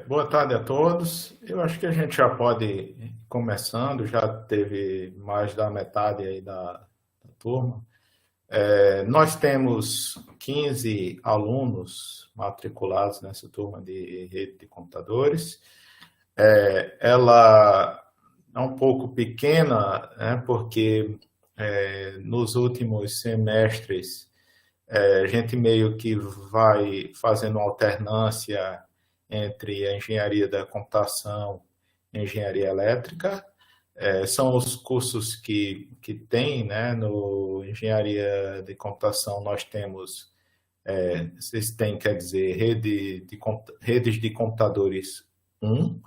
Boa tarde a todos. Eu acho que a gente já pode ir começando, já teve mais da metade aí da turma. Nós temos 15 alunos matriculados nessa turma de rede de computadores. Ela é um pouco pequena, né, porque nos últimos semestres a gente meio que vai fazendo uma alternância entre a engenharia da computação e a engenharia elétrica. São os cursos que tem, né? No engenharia de computação nós temos, vocês têm, quer dizer, redes de computadores um,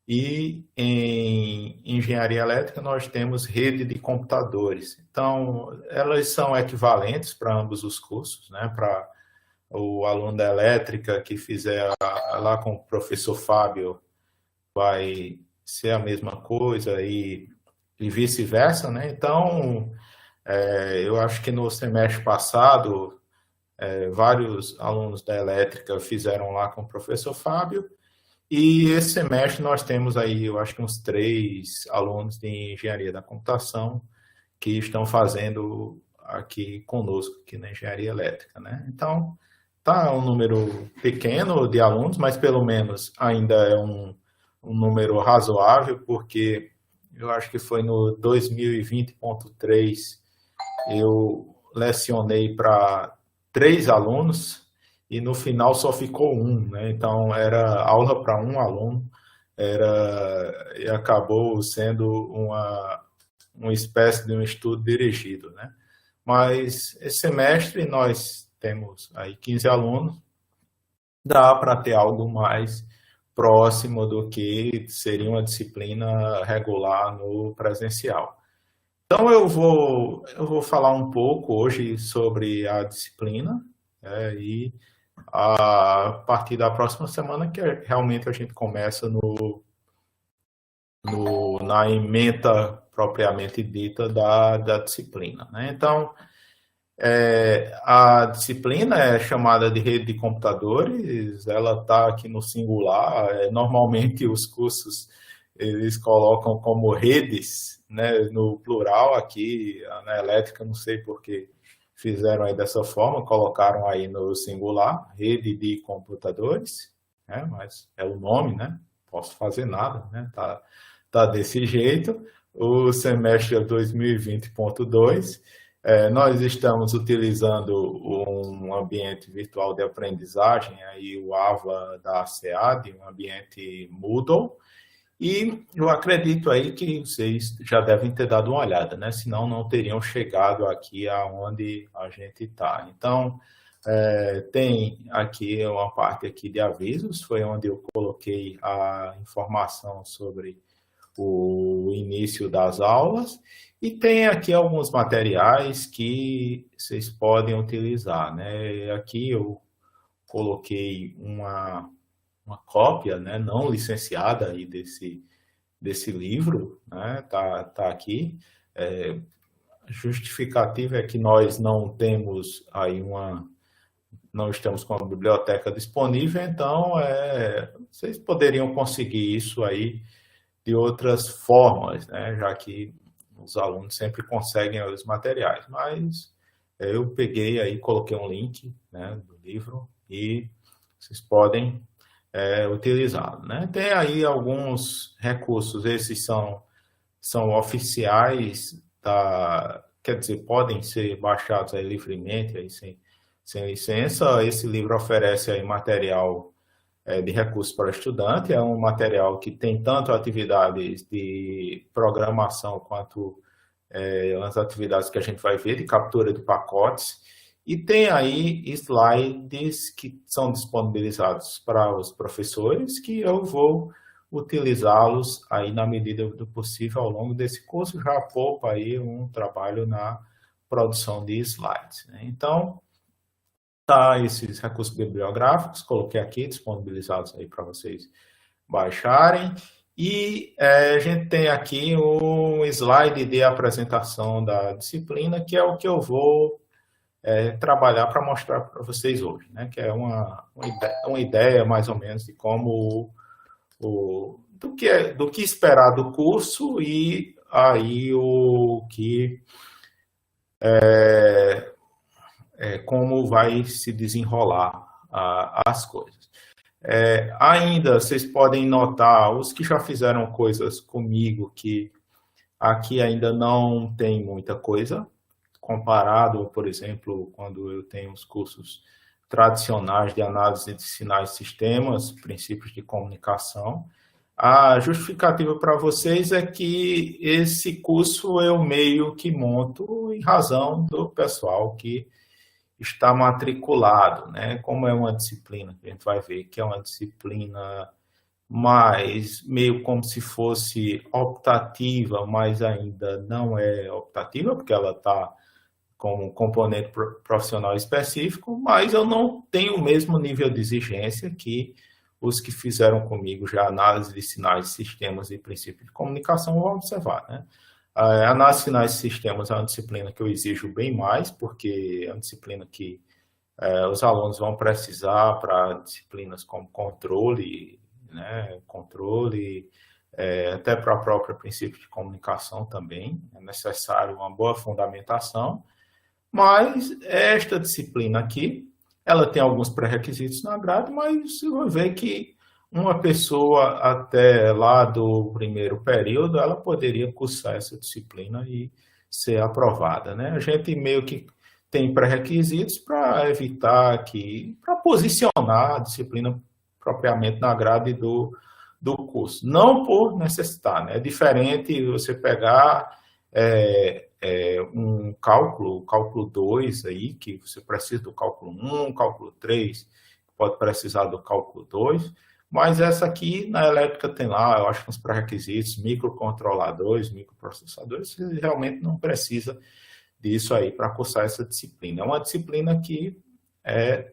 e em engenharia elétrica nós temos rede de computadores. Então, elas são equivalentes para ambos os cursos, né? Para o aluno da elétrica que fizer lá com o professor Fábio vai ser a mesma coisa e vice-versa, né? Então, eu acho que no semestre passado, vários alunos da elétrica fizeram lá com o professor Fábio e esse semestre nós temos aí, eu acho que uns 3 alunos de engenharia da computação que estão fazendo aqui conosco, aqui na engenharia elétrica, né? Então, tá um número pequeno de alunos, mas pelo menos ainda é um número razoável, porque eu acho que foi no 2020.3 eu lecionei para 3 alunos e no final só ficou um, né? Então era aula para um aluno, e acabou sendo uma espécie de um estudo dirigido, né? Mas esse semestre nós temos aí 15 alunos, dá para ter algo mais próximo do que seria uma disciplina regular no presencial. Então eu vou falar um pouco hoje sobre a disciplina, e a partir da próxima semana que realmente a gente começa na ementa propriamente dita da disciplina, né? Então, a disciplina é chamada de rede de computadores, ela está aqui no singular. Normalmente os cursos eles colocam como redes, né, no plural. Aqui na elétrica, não sei por que fizeram aí dessa forma, colocaram aí no singular, rede de computadores, né, mas é o nome, né? Posso fazer nada, né? Tá desse jeito. O semestre é 2020.2. Nós estamos utilizando um ambiente virtual de aprendizagem, aí o AVA da SEAD, um ambiente Moodle, e eu acredito aí que vocês já devem ter dado uma olhada, né? Senão não teriam chegado aqui aonde a gente está. Então, tem aqui uma parte aqui de avisos, foi onde eu coloquei a informação sobre o início das aulas, e tem aqui alguns materiais que vocês podem utilizar, né? Aqui eu coloquei uma cópia, né, não licenciada aí desse livro, né? Tá aqui. A justificativa é que nós não temos aí não estamos com a biblioteca disponível, então vocês poderiam conseguir isso aí de outras formas, né? Já que os alunos sempre conseguem os materiais, mas eu peguei aí, coloquei um link, né, do livro e vocês podem utilizá-lo, né? Tem aí alguns recursos, esses são oficiais, quer dizer, podem ser baixados aí livremente, aí sem licença. Esse livro oferece aí material de recursos para estudante, é um material que tem tanto atividades de programação quanto as atividades que a gente vai ver de captura de pacotes, e tem aí slides que são disponibilizados para os professores, que eu vou utilizá-los aí na medida do possível ao longo desse curso, já poupa aí um trabalho na produção de slides, né? Então, esses recursos bibliográficos, coloquei aqui, disponibilizados aí para vocês baixarem. E a gente tem aqui um slide de apresentação da disciplina, que é o que eu vou trabalhar para mostrar para vocês hoje, né? Que é uma ideia mais ou menos de como do que esperar do curso e aí como vai se desenrolar as coisas. Ainda vocês podem notar, os que já fizeram coisas comigo, que aqui ainda não tem muita coisa, comparado, por exemplo, quando eu tenho os cursos tradicionais de análise de sinais e sistemas, princípios de comunicação. A justificativa para vocês é que esse curso eu meio que monto em razão do pessoal que está matriculado, né? Como é uma disciplina, que a gente vai ver que é uma disciplina mais meio como se fosse optativa, mas ainda não é optativa, porque ela está com um componente profissional específico, mas eu não tenho o mesmo nível de exigência que os que fizeram comigo já análise de sinais, sistemas e princípios de comunicação vão observar, né? A análise de sinais e sistemas é uma disciplina que eu exijo bem mais, porque é uma disciplina que os alunos vão precisar para disciplinas como controle, né? Controle, até para o próprio princípio de comunicação também, é necessário uma boa fundamentação, mas esta disciplina aqui, ela tem alguns pré-requisitos na grade, mas você vai ver que uma pessoa até lá do primeiro período, ela poderia cursar essa disciplina e ser aprovada, né? A gente meio que tem pré-requisitos para evitar para posicionar a disciplina propriamente na grade do curso. Não por necessitar, né? É diferente você pegar um cálculo 2 aí, que você precisa do cálculo 1, cálculo 3, pode precisar do cálculo 2, mas essa aqui na elétrica tem lá, eu acho que uns pré-requisitos, microcontroladores, microprocessadores, você realmente não precisa disso aí para cursar essa disciplina. É uma disciplina que é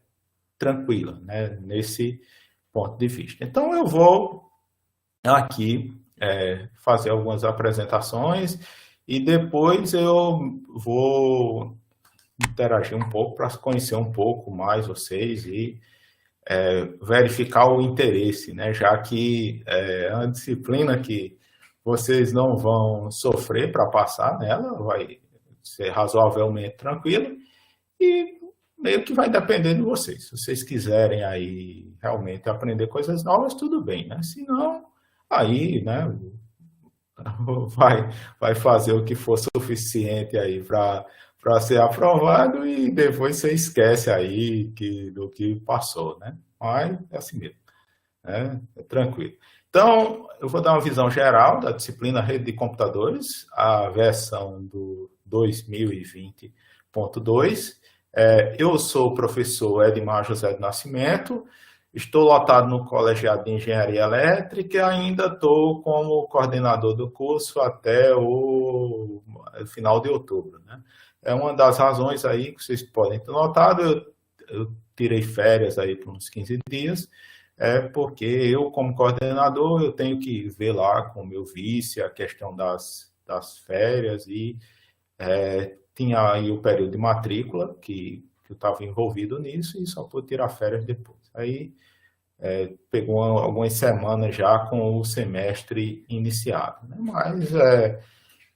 tranquila, né, nesse ponto de vista. Então, eu vou aqui fazer algumas apresentações e depois eu vou interagir um pouco para conhecer um pouco mais vocês e verificar o interesse, né? Já que é uma disciplina que vocês não vão sofrer para passar nela, vai ser razoavelmente tranquila e meio que vai depender de vocês. Se vocês quiserem aí realmente aprender coisas novas, tudo bem, né? Se não, aí, né, vai fazer o que for suficiente aí para ser aprovado e depois você esquece aí do que passou, né? Mas é assim mesmo, né? É tranquilo. Então, eu vou dar uma visão geral da disciplina Rede de Computadores, a versão do 2020.2. Eu sou o professor Edmar José do Nascimento, estou lotado no Colegiado de Engenharia Elétrica e ainda estou como coordenador do curso até o final de outubro, né? É uma das razões aí que vocês podem ter notado, eu tirei férias aí por uns 15 dias, porque eu, como coordenador, eu tenho que ver lá com o meu vice a questão das férias e tinha aí o período de matrícula, que eu estava envolvido nisso e só pude tirar férias depois. Aí pegou algumas semanas já com o semestre iniciado, né? Mas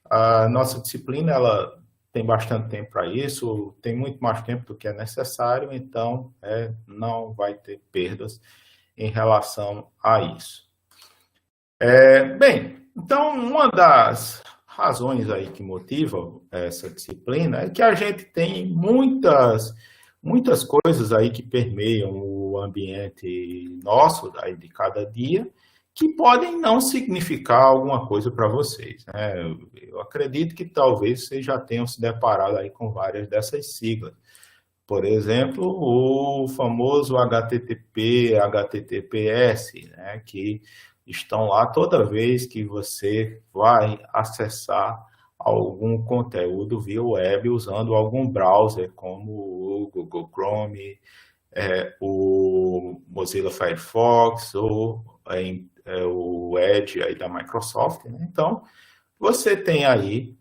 a nossa disciplina, ela tem bastante tempo para isso, tem muito mais tempo do que é necessário, então não vai ter perdas em relação a isso. Bem, então uma das razões aí que motivam essa disciplina é que a gente tem muitas coisas aí que permeiam o ambiente nosso aí de cada dia, que podem não significar alguma coisa para vocês, né? Eu acredito que talvez vocês já tenham se deparado aí com várias dessas siglas. Por exemplo, o famoso HTTP, HTTPS, né, que estão lá toda vez que você vai acessar algum conteúdo via web usando algum browser, como o Google Chrome, o Mozilla Firefox ou o Edge aí da Microsoft, né? Então, você tem aí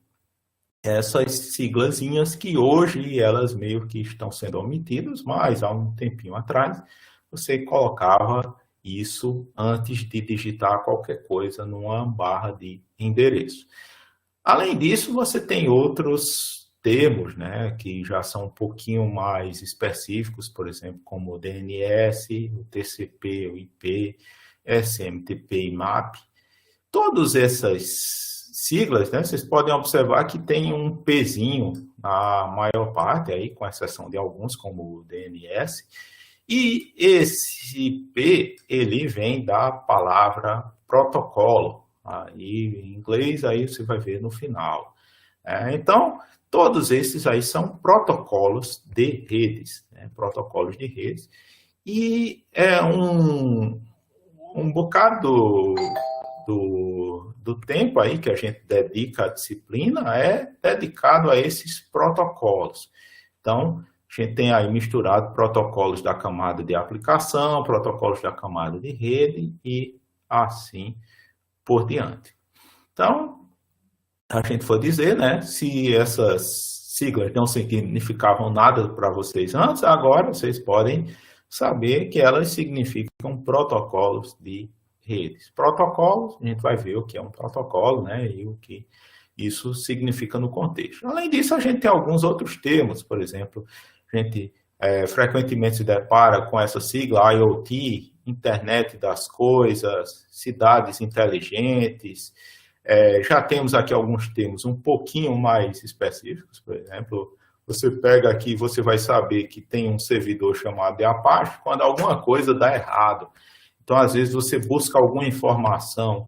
essas siglazinhas que hoje elas meio que estão sendo omitidas, mas há um tempinho atrás você colocava isso antes de digitar qualquer coisa numa barra de endereço. Além disso, você tem outros termos, né, que já são um pouquinho mais específicos, por exemplo, como o DNS, o TCP, o IP, SMTP e MAP. Todas essas siglas, né, vocês podem observar que tem um pezinho na maior parte, aí, com exceção de alguns, como o DNS, e esse P, ele vem da palavra protocolo, aí em inglês, aí você vai ver no final. Então, todos esses aí são protocolos de redes, né, protocolos de redes, e é um bocado do tempo aí que a gente dedica à disciplina é dedicado a esses protocolos. Então, a gente tem aí misturado protocolos da camada de aplicação, protocolos da camada de rede e assim por diante. Então, a gente for dizer, né, se essas siglas não significavam nada para vocês antes, agora vocês podem saber que elas significam protocolos de redes. Protocolos, a gente vai ver o que é um protocolo, né, e o que isso significa no contexto. Além disso, a gente tem alguns outros termos, por exemplo, a gente frequentemente se depara com essa sigla IoT, Internet das Coisas, cidades inteligentes. Já temos aqui alguns termos um pouquinho mais específicos, por exemplo, você pega aqui, você vai saber que tem um servidor chamado de Apache quando alguma coisa dá errado. Então, às vezes, você busca alguma informação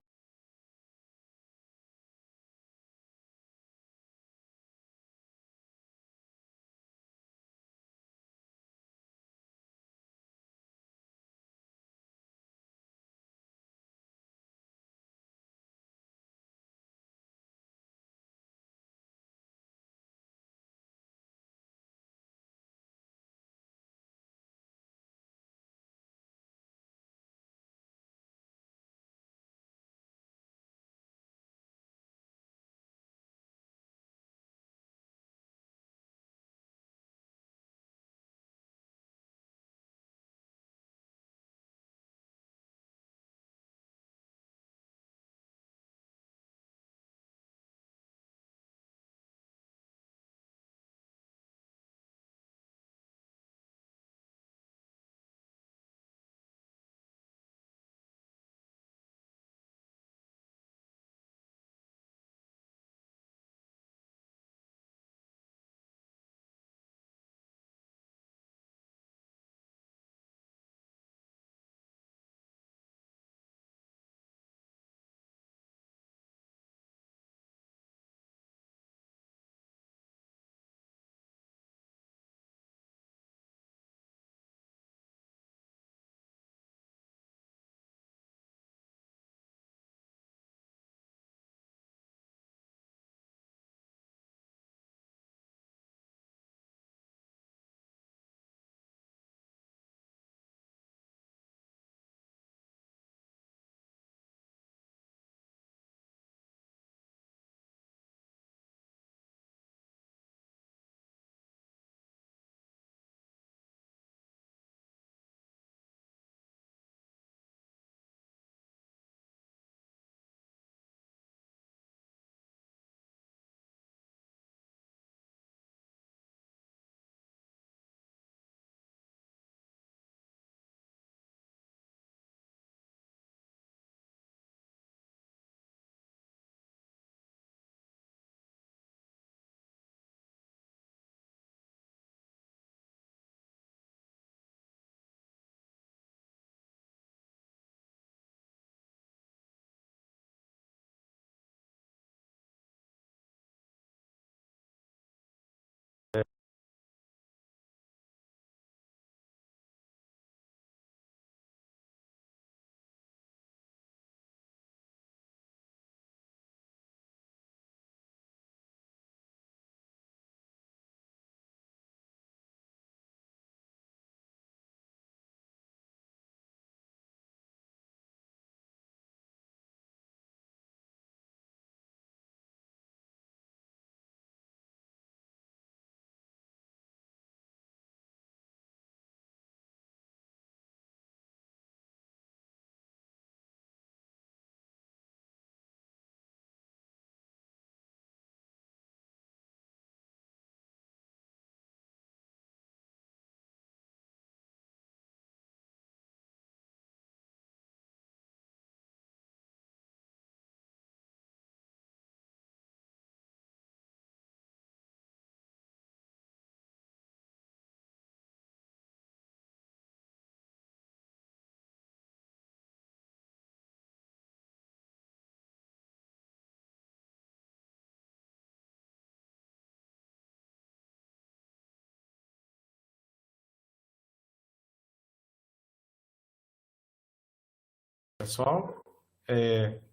pessoal,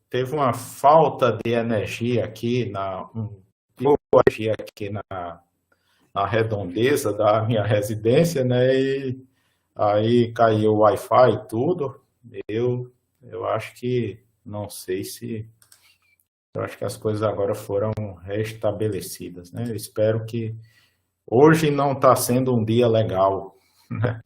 teve uma falta de energia aqui na redondeza da minha residência, né? E aí caiu o Wi-Fi e tudo. Eu acho que, não sei se, eu acho que as coisas agora foram restabelecidas, né? Eu espero que hoje não está sendo um dia legal, né?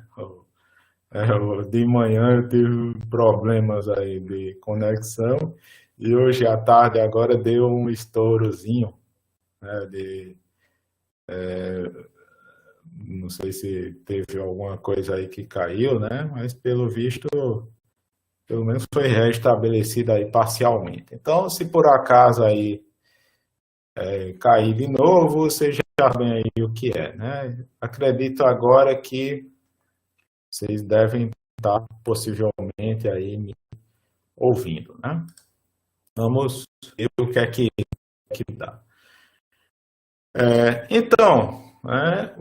De manhã eu tive problemas aí de conexão e hoje à tarde agora deu um estourazinho, né, não sei se teve alguma coisa aí que caiu, né? Mas pelo visto, pelo menos foi restabelecida aí parcialmente. Então, se por acaso aí cair de novo, você já sabe aí o que é, né? Acredito agora que vocês devem estar possivelmente aí me ouvindo, né? Vamos ver o que é que dá. Então, né,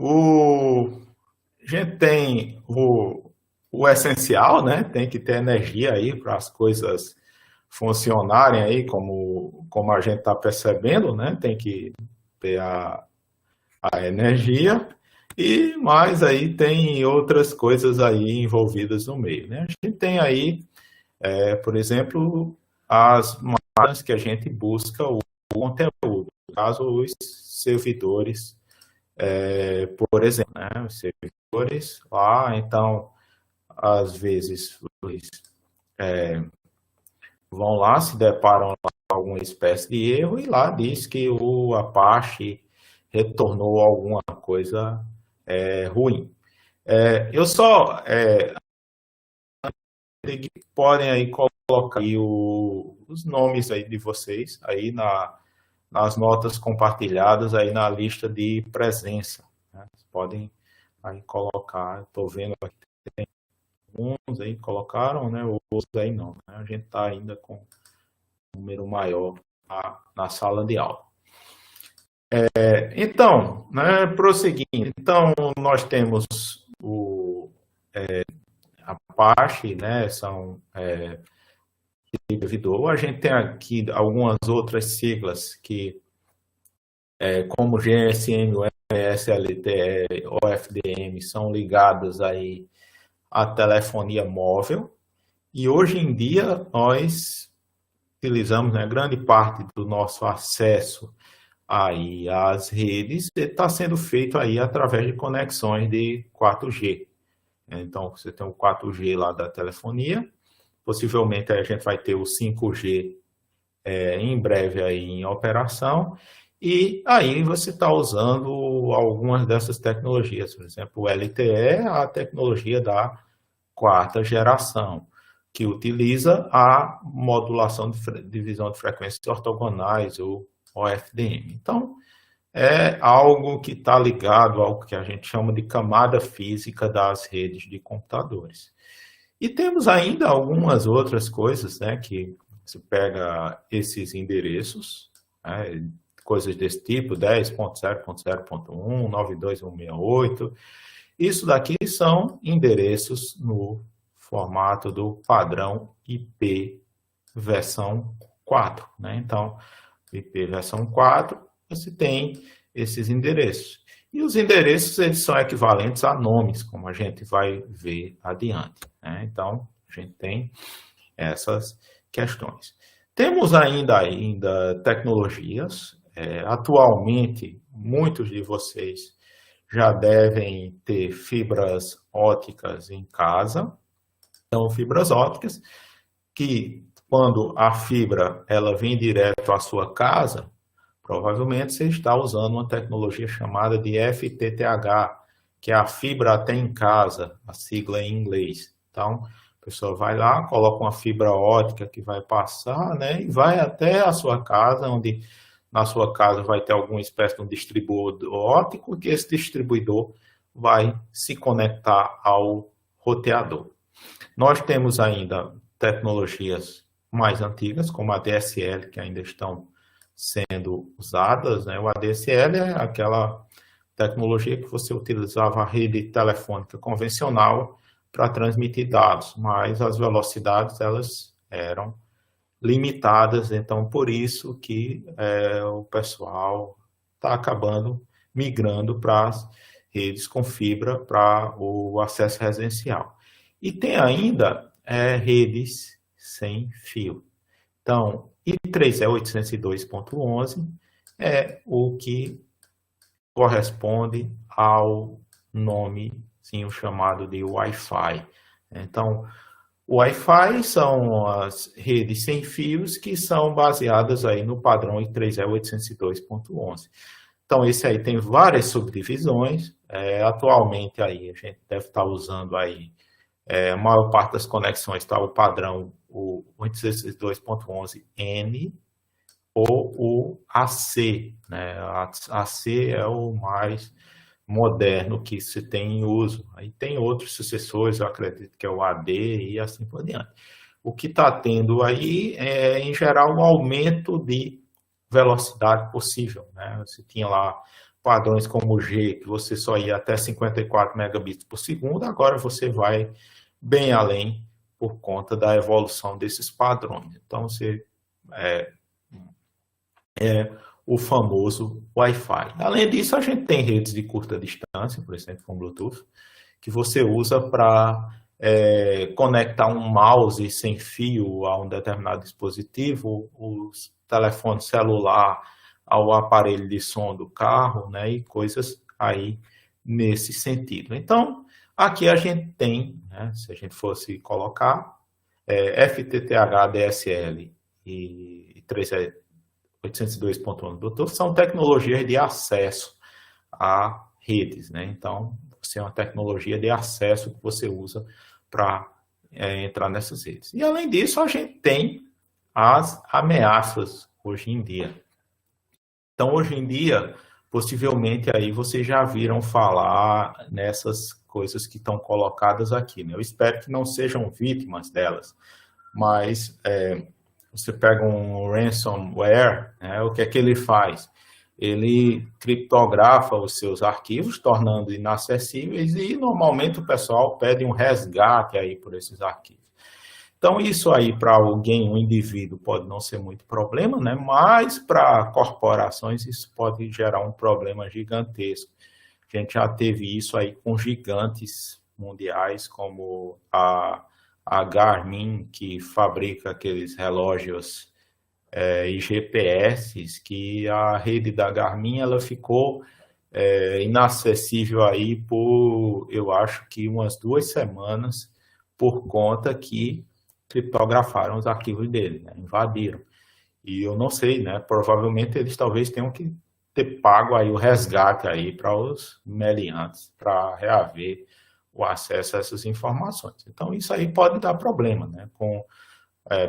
a gente tem o essencial, né? Tem que ter energia aí para as coisas funcionarem aí como a gente está percebendo, né? Tem que ter a energia e mais aí tem outras coisas aí envolvidas no meio, né? A gente tem aí, por exemplo, as máquinas que a gente busca o conteúdo, no caso os servidores, por exemplo, né? Os servidores lá, então às vezes eles vão lá, se deparam com alguma espécie de erro e lá diz que o Apache retornou alguma coisa ruim. Eu só podem aí colocar aí os nomes aí de vocês aí nas notas compartilhadas aí na lista de presença, né? Vocês podem aí colocar, estou vendo aqui tem alguns aí colocaram, né? Outros aí não, né? A gente está ainda com um número maior na sala de aula. Então, né, prosseguindo, então nós temos a Apache, né, são servidor. A gente tem aqui algumas outras siglas que, como GSM, UMS, LTE, OFDM, são ligadas aí à telefonia móvel. E hoje em dia nós utilizamos, né, grande parte do nosso acesso aí às redes está sendo feito aí através de conexões de 4G. Então, você tem o 4G lá da telefonia, possivelmente a gente vai ter o 5G em breve aí em operação, e aí você está usando algumas dessas tecnologias, por exemplo, o LTE, a tecnologia da 4ª geração, que utiliza a modulação de divisão de frequências ortogonais, ou OFDM. Então, é algo que está ligado ao que a gente chama de camada física das redes de computadores. E temos ainda algumas outras coisas, né, que você pega esses endereços, né, coisas desse tipo, 10.0.0.1, 92168. Isso daqui são endereços no formato do padrão IP versão 4, né? Então, IP versão 4, você tem esses endereços. E os endereços, eles são equivalentes a nomes, como a gente vai ver adiante, né? Então, a gente tem essas questões. Temos ainda tecnologias. Atualmente, muitos de vocês já devem ter fibras óticas em casa. Então, fibras óticas que, quando a fibra ela vem direto à sua casa, provavelmente você está usando uma tecnologia chamada de FTTH, que é a fibra até em casa, a sigla em inglês. Então, a pessoa vai lá, coloca uma fibra ótica que vai passar, né, e vai até a sua casa, onde na sua casa vai ter alguma espécie de um distribuidor óptico, que esse distribuidor vai se conectar ao roteador. Nós temos ainda tecnologias mais antigas, como a DSL, que ainda estão sendo usadas, né? O ADSL é aquela tecnologia que você utilizava a rede telefônica convencional para transmitir dados, mas as velocidades elas eram limitadas, então por isso que o pessoal está acabando migrando para as redes com fibra para o acesso residencial. E tem ainda redes sem fio. Então, I3E 802.11 é o que corresponde ao nomezinho chamado de Wi-Fi. Então, o Wi-Fi são as redes sem fios que são baseadas aí no padrão I3E 802.11. Então, esse aí tem várias subdivisões. Atualmente, aí, a gente deve estar usando aí, a maior parte das conexões está o padrão o 802.11n ou o AC. Né? AC é o mais moderno que se tem em uso. Aí tem outros sucessores, eu acredito que é o AD e assim por diante. O que está tendo aí é, em geral, um aumento de velocidade possível. Né? Você tinha lá padrões como o G, que você só ia até 54 megabits por segundo, agora você vai bem além por conta da evolução desses padrões. Então, você o famoso Wi-Fi. Além disso, a gente tem redes de curta distância, por exemplo, com Bluetooth, que você usa para conectar um mouse sem fio a um determinado dispositivo, o telefone celular ao aparelho de som do carro, né, e coisas aí nesse sentido. Então, aqui a gente tem, né, se a gente fosse colocar, FTTH, DSL e 802.1 Bluetooth são tecnologias de acesso a redes, né? Então, você é uma tecnologia de acesso que você usa para entrar nessas redes. E, além disso, a gente tem as ameaças hoje em dia. Então, hoje em dia, possivelmente aí vocês já viram falar nessas coisas que estão colocadas aqui, né? Eu espero que não sejam vítimas delas, mas você pega um ransomware, né? O que é que ele faz? Ele criptografa os seus arquivos, tornando inacessíveis, e normalmente o pessoal pede um resgate aí por esses arquivos. Então, isso aí para alguém, um indivíduo, pode não ser muito problema, né? Mas para corporações isso pode gerar um problema gigantesco. A gente já teve isso aí com gigantes mundiais, como a Garmin, que fabrica aqueles relógios e GPS, que a rede da Garmin ela ficou inacessível aí por, eu acho que umas 2 semanas, por conta que criptografaram os arquivos dele, né? Invadiram. E eu não sei, né? Provavelmente eles talvez tenham que ter pago aí o resgate aí para os meliantes, para reaver o acesso a essas informações. Então, isso aí pode dar problema, né? Com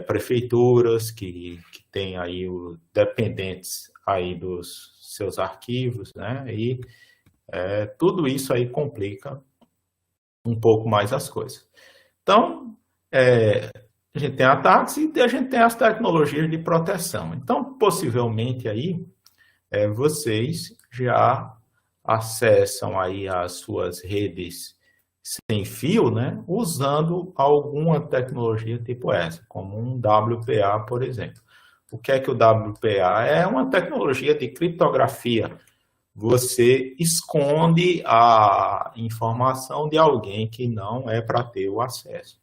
prefeituras que têm aí dependentes aí dos seus arquivos, né? E tudo isso aí complica um pouco mais as coisas. Então, a gente tem ataques e a gente tem as tecnologias de proteção. Então, possivelmente aí, vocês já acessam aí as suas redes sem fio, né, usando alguma tecnologia tipo essa, como um WPA, por exemplo. O que é que o WPA é? É uma tecnologia de criptografia. Você esconde a informação de alguém que não é para ter o acesso.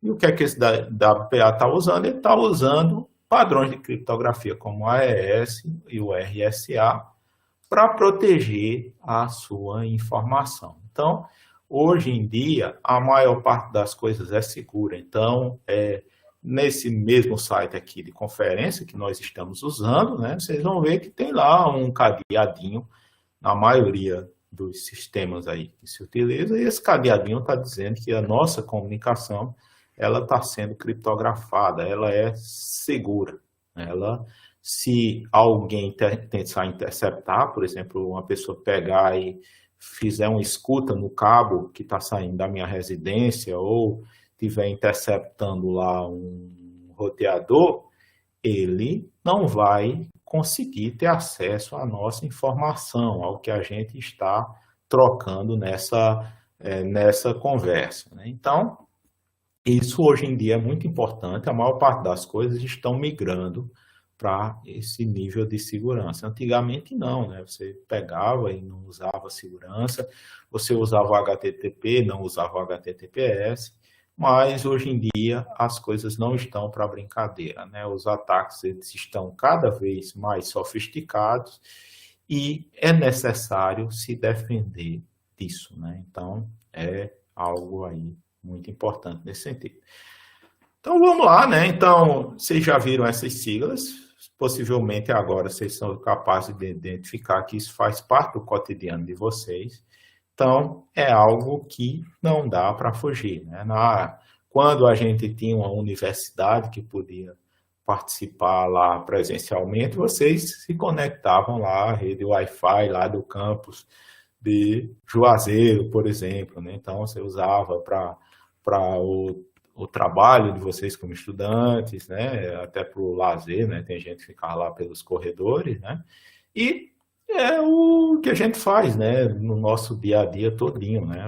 E o que é que esse WPA está usando? Ele está usando padrões de criptografia como o AES e o RSA para proteger a sua informação. Então, hoje em dia, a maior parte das coisas é segura. Então, nesse mesmo site aqui de conferência que nós estamos usando, né, vocês vão ver que tem lá um cadeadinho na maioria dos sistemas aí que se utiliza, e esse cadeadinho está dizendo que a nossa comunicação ela está sendo criptografada, ela é segura. Se alguém tentar interceptar, por exemplo, uma pessoa pegar e fizer uma escuta no cabo que está saindo da minha residência ou estiver interceptando lá um roteador, ele não vai conseguir ter acesso à nossa informação, ao que a gente está trocando nessa conversa. Né? Então, Isso hoje em dia é muito importante, a maior parte das coisas estão migrando para esse nível de segurança. Antigamente não, né? Você pegava e não usava segurança, você usava o HTTP, não usava o HTTPS, mas hoje em dia as coisas não estão para brincadeira, né? Os ataques eles estão cada vez mais sofisticados e é necessário se defender disso, né? Então é algo aí muito importante nesse sentido. Então vamos lá, né? Então, vocês já viram essas siglas, possivelmente agora vocês são capazes de identificar que isso faz parte do cotidiano de vocês. Então, é algo que não dá para fugir, né? Quando a gente tinha uma universidade que podia participar lá presencialmente, vocês se conectavam lá à rede Wi-Fi lá do campus de Juazeiro, por exemplo, né? Então, você usava para o trabalho de vocês como estudantes, né? Até para o lazer, né? Tem gente que fica lá pelos corredores, né? E é o que a gente faz, né? No nosso dia a dia todinho, né?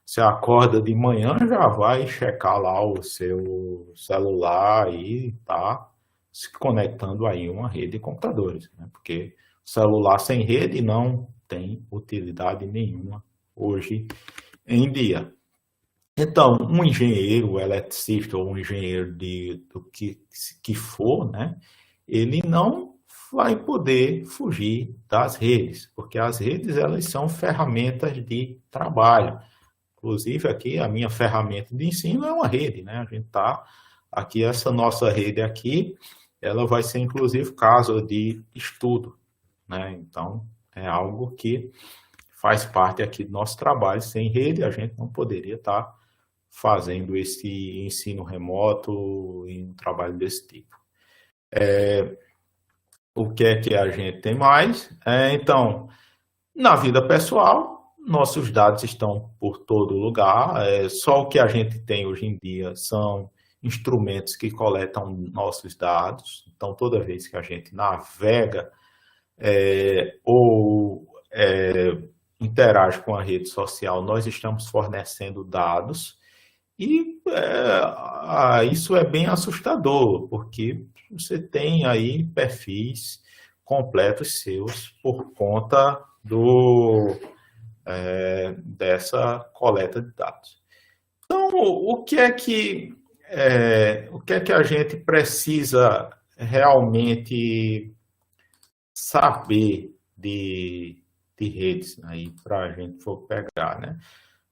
Você acorda de manhã, já vai checar lá o seu celular e tá se conectando aí a uma rede de computadores, né? Porque celular sem rede não tem utilidade nenhuma hoje em dia. Então, um engenheiro eletricista ou um engenheiro do que for, né, ele não vai poder fugir das redes, porque as redes elas são ferramentas de trabalho. Inclusive aqui a minha ferramenta de ensino é uma rede, né? A gente tá aqui essa nossa rede aqui, ela vai ser inclusive caso de estudo, né? Então é algo que faz parte aqui do nosso trabalho. Sem rede a gente não poderia estar fazendo esse ensino remoto e um trabalho desse tipo. O que é que a gente tem mais? Então, na vida pessoal, nossos dados estão por todo lugar. Só o que a gente tem hoje em dia são instrumentos que coletam nossos dados. Então, toda vez que a gente navega ou interage com a rede social, nós estamos fornecendo dados. E isso é bem assustador, porque você tem aí perfis completos seus por conta dessa coleta de dados. Então, o que é que a gente precisa realmente saber de redes aí para a gente for pegar, né?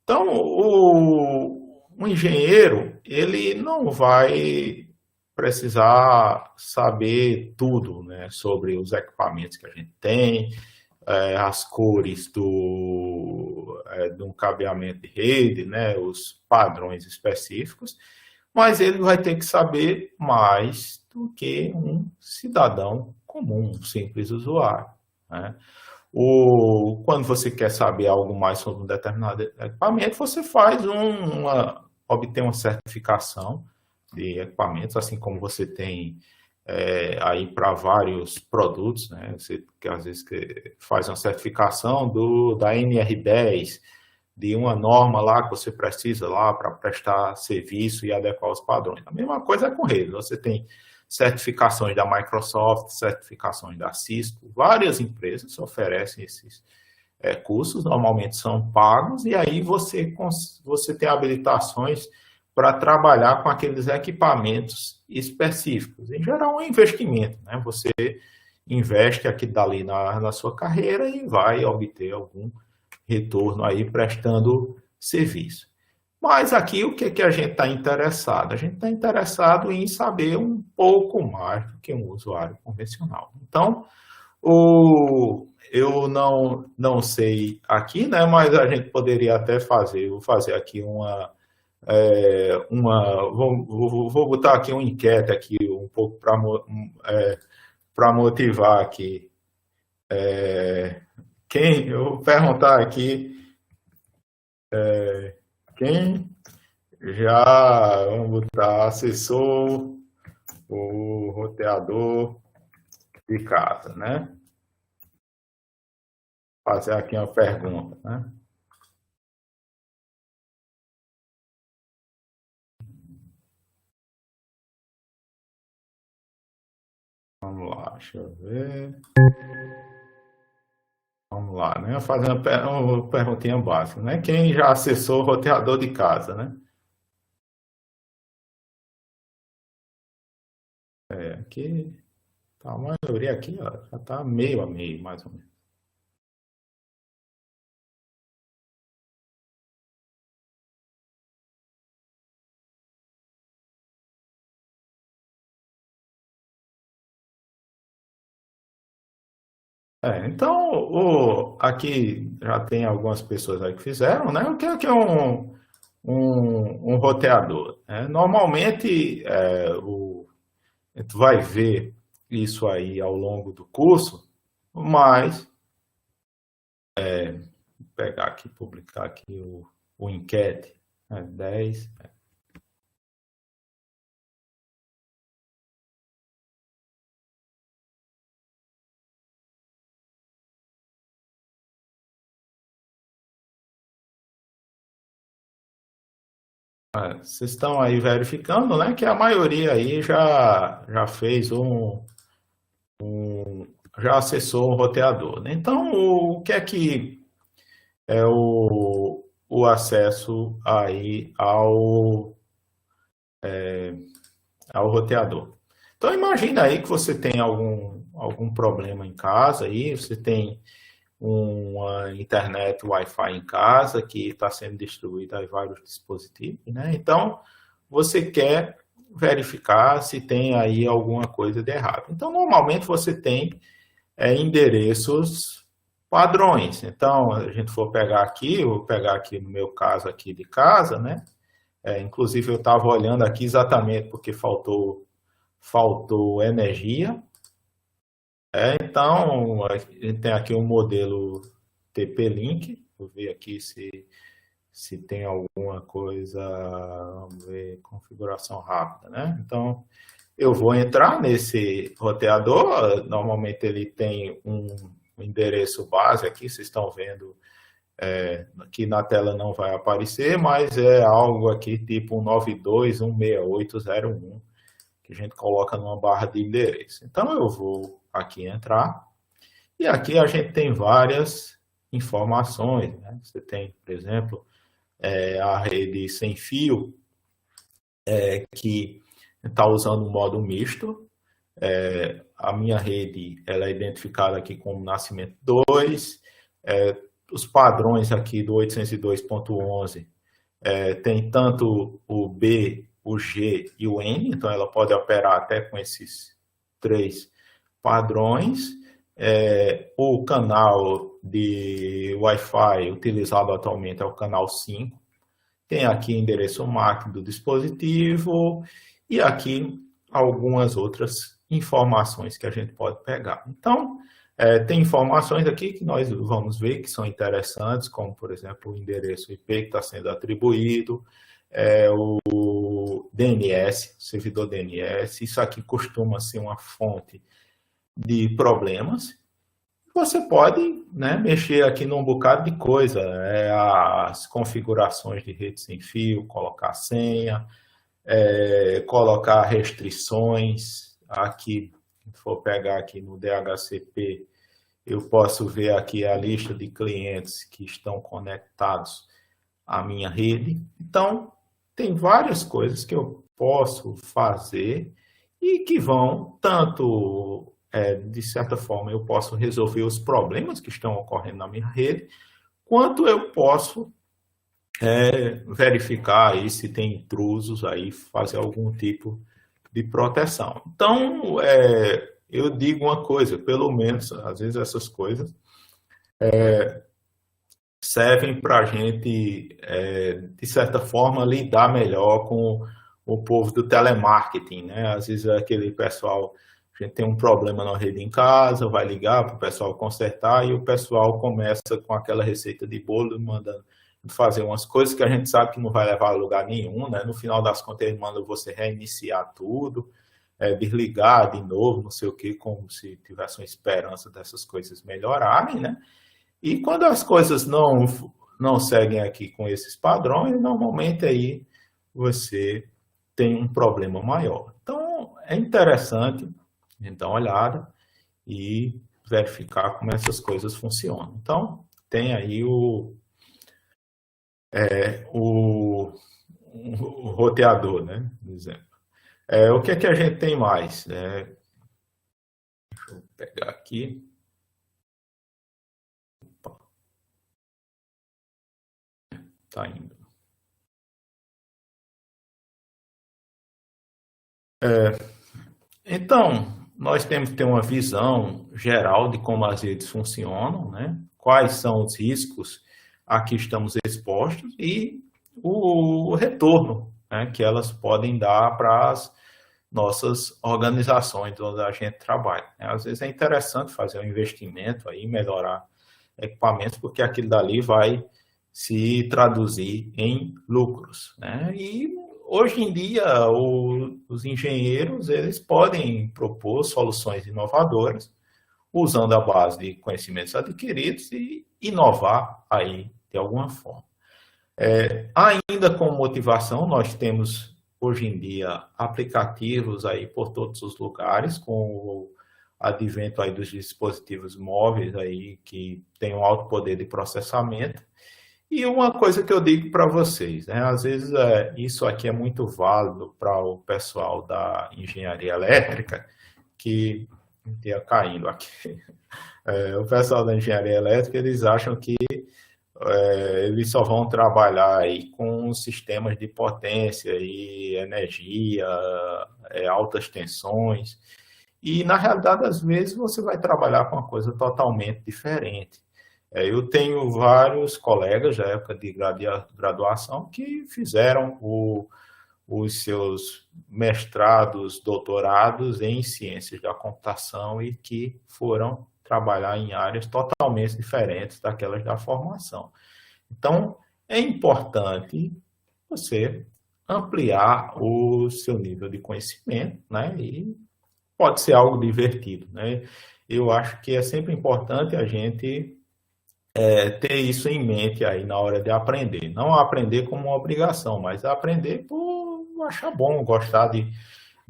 Então, um engenheiro, ele não vai precisar saber tudo, né, sobre os equipamentos que a gente tem, as cores de um cabeamento de rede, né, os padrões específicos, mas ele vai ter que saber mais do que um cidadão comum, um simples usuário, né? Quando você quer saber algo mais sobre um determinado equipamento, você obtém uma certificação de equipamentos, assim como você tem aí para vários produtos, né? Você que às vezes faz uma certificação da NR10, de uma norma lá que você precisa lá para prestar serviço e adequar os padrões. A mesma coisa é com rede. Você tem certificações da Microsoft, certificações da Cisco, várias empresas oferecem esses cursos, normalmente são pagos, e aí você tem habilitações para trabalhar com aqueles equipamentos específicos. Em geral, é um investimento, né? Você investe aqui dali na sua carreira e vai obter algum retorno aí prestando serviço. Mas aqui o que é que a gente está interessado? A gente está interessado em saber um pouco mais do que um usuário convencional. Então, eu não sei aqui, né? Mas a gente poderia até vou fazer aqui vou botar aqui uma enquete aqui um pouco para motivar aqui. Eu vou perguntar aqui quem vamos botar, acessou o roteador de casa, né? Fazer aqui uma pergunta, né? Deixa eu ver. Vamos lá, né? Fazer uma perguntinha básica, né? Quem já acessou o roteador de casa, né? Aqui, tá, a maioria aqui, ó, já tá meio a meio, mais ou menos. Então, aqui já tem algumas pessoas aí que fizeram, né? O que é um roteador? Normalmente, tu vai ver isso aí ao longo do curso, mas, vou pegar aqui, publicar aqui o enquete, 10. Vocês estão aí verificando, né, que a maioria aí já fez já acessou o roteador, né? Então, o que é que é o acesso aí ao roteador? Então, imagina aí que você tem algum problema em casa aí, você tem uma internet Wi-Fi em casa que está sendo distribuída a vários dispositivos, né? Então, você quer verificar se tem aí alguma coisa de errado. Então, normalmente você tem endereços padrões. Então, a gente for pegar aqui, eu vou pegar aqui no meu caso aqui de casa, né? Inclusive eu estava olhando aqui exatamente porque faltou energia. Então, a gente tem aqui um modelo TP-Link. Vou ver aqui se tem alguma coisa, vamos ver, configuração rápida, né? Então, eu vou entrar nesse roteador, normalmente ele tem um endereço base aqui, vocês estão vendo, aqui na tela não vai aparecer, mas é algo aqui tipo 192.168.0.1, que a gente coloca numa barra de endereço. Então eu vou aqui entrar, e aqui a gente tem várias informações, né? Você tem, por exemplo, a rede sem fio, que está usando o modo misto. A minha rede ela é identificada aqui como Nascimento 2. Os padrões aqui do 802.11 tem tanto o B, o G e o N, então ela pode operar até com esses 3 padrões. O canal de Wi-Fi utilizado atualmente é o canal 5. Tem aqui endereço MAC do dispositivo e aqui algumas outras informações que a gente pode pegar. Então, tem informações aqui que nós vamos ver que são interessantes, como, por exemplo, o endereço IP que está sendo atribuído, o DNS, servidor DNS. Isso aqui costuma ser uma fonte de problemas. Você pode, né, mexer aqui num bocado de coisa, as configurações de rede sem fio, colocar senha, colocar restrições. Aqui, se for pegar aqui no DHCP, eu posso ver aqui a lista de clientes que estão conectados à minha rede. Então, tem várias coisas que eu posso fazer e que vão tanto, de certa forma, eu posso resolver os problemas que estão ocorrendo na minha rede, quanto eu posso verificar aí se tem intrusos aí, fazer algum tipo de proteção. Então, eu digo uma coisa, pelo menos, às vezes essas coisas servem para a gente, de certa forma, lidar melhor com o povo do telemarketing, né? Às vezes aquele pessoal, a gente tem um problema na rede em casa, vai ligar para o pessoal consertar e o pessoal começa com aquela receita de bolo, mandando fazer umas coisas que a gente sabe que não vai levar a lugar nenhum, né? No final das contas, ele manda você reiniciar tudo, desligar de novo, não sei o que, como se tivesse uma esperança dessas coisas melhorarem, né? E quando as coisas não seguem aqui com esses padrões, normalmente aí você tem um problema maior. Então, é interessante a gente dar uma olhada. e verificar como essas coisas funcionam. Então, tem aí o roteador, né? Por exemplo. O que é que a gente tem mais? Deixa eu pegar aqui. Tá indo. Então, nós temos que ter uma visão geral de como as redes funcionam, né? Quais são os riscos a que estamos expostos e o retorno, né, que elas podem dar para as nossas organizações onde a gente trabalha. Às vezes é interessante fazer um investimento aí, melhorar equipamentos, porque aquilo dali vai se traduzir em lucros, né? E hoje em dia os engenheiros eles podem propor soluções inovadoras usando a base de conhecimentos adquiridos e inovar aí de alguma forma. Ainda com motivação, nós temos hoje em dia aplicativos aí por todos os lugares, com o advento aí dos dispositivos móveis aí que tem um alto poder de processamento. E uma coisa que eu digo para vocês, né? Às vezes isso aqui é muito válido para o pessoal da engenharia elétrica, que ia caindo aqui. O pessoal da engenharia elétrica, eles acham que eles só vão trabalhar aí com sistemas de potência e energia, altas tensões. E, na realidade, às vezes, você vai trabalhar com uma coisa totalmente diferente. Eu tenho vários colegas da época de graduação que fizeram os seus mestrados, doutorados em ciências da computação e que foram trabalhar em áreas totalmente diferentes daquelas da formação. Então, é importante você ampliar o seu nível de conhecimento, né? E pode ser algo divertido, né? Eu acho que é sempre importante a gente ter isso em mente aí na hora de aprender. Não aprender como uma obrigação, mas aprender por achar bom, gostar de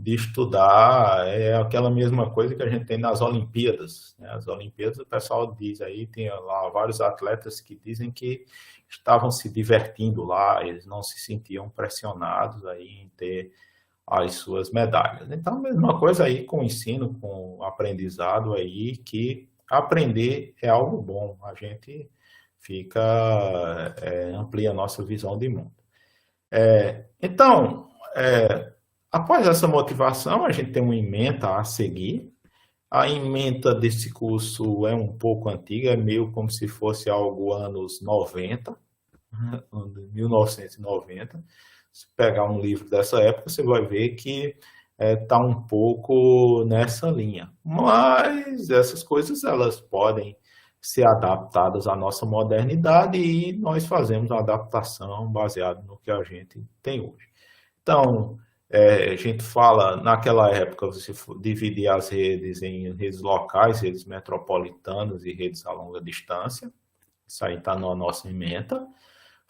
estudar. É aquela mesma coisa que a gente tem nas Olimpíadas, né? As Olimpíadas, o pessoal diz aí, tem lá vários atletas que dizem que estavam se divertindo lá, eles não se sentiam pressionados aí em ter as suas medalhas. Então, a mesma coisa aí com o ensino, com o aprendizado aí, que aprender é algo bom, a gente amplia a nossa visão de mundo. Então, após essa motivação, a gente tem uma ementa a seguir. A ementa desse curso é um pouco antiga, é meio como se fosse algo anos 90, 1990. Se pegar um livro dessa época, você vai ver que está um pouco nessa linha. Mas essas coisas elas podem ser adaptadas à nossa modernidade e nós fazemos a adaptação baseada no que a gente tem hoje. Então, a gente fala, naquela época, você dividia as redes em redes locais, redes metropolitanas e redes a longa distância. Isso aí está na nossa ementa.